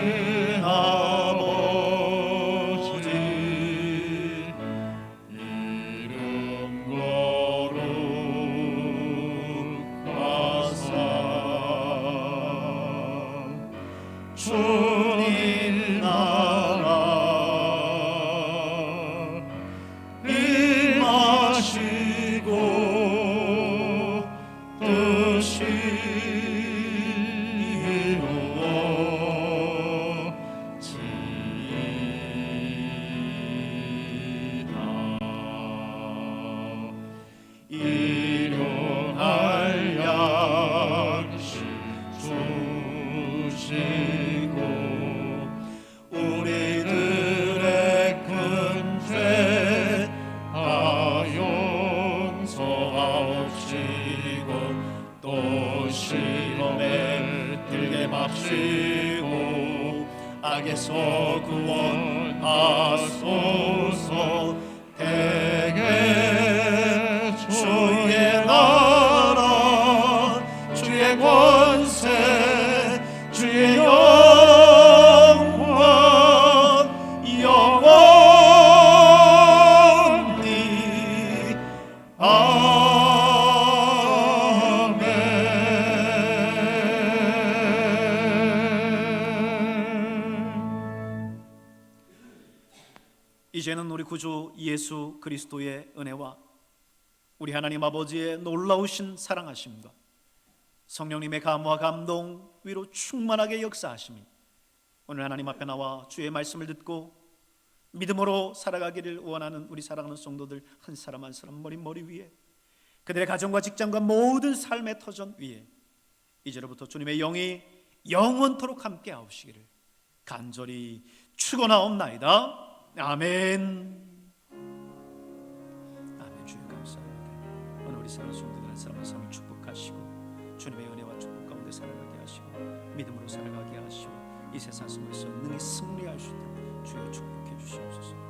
아버지 이름 거룩하사 주님 나라 임하시고 뜻이 이루어지이다. 일용할 양식 주시고 우리들의 큰 죄 다 용서하옵시고 또 시험에 들게 맙시고 악에서 구원하소서. 대개 주의 나라 주의 권세 주의 영광 영원히 아멘. 이제는 우리 구주 예수 그리스도의 은혜와 우리 하나님 아버지의 놀라우신 사랑하심과 성령님의 감화 감동 위로 충만하게 역사하심이 오늘 하나님 앞에 나와 주의 말씀을 듣고 믿음으로 살아가기를 원하는 우리 사랑하는 성도들 한 사람 한 사람 머리 위에 그들의 가정과 직장과 모든 삶의 터전 위에 이제로부터 주님의 영이 영원토록 함께 하옵시기를 간절히 축원하옵나이다. 아멘. 아멘. 주여 감사합니다. 오늘 우리 사랑하는 성도들 한 사람 한 사람을 축복하시고 주님의 은혜와 축복 가운데 살아가게 하시고 믿음으로 살아가게 하시고 이 세상 속에서 능히 승리할 수 있도록 주여 축복해 주시옵소서.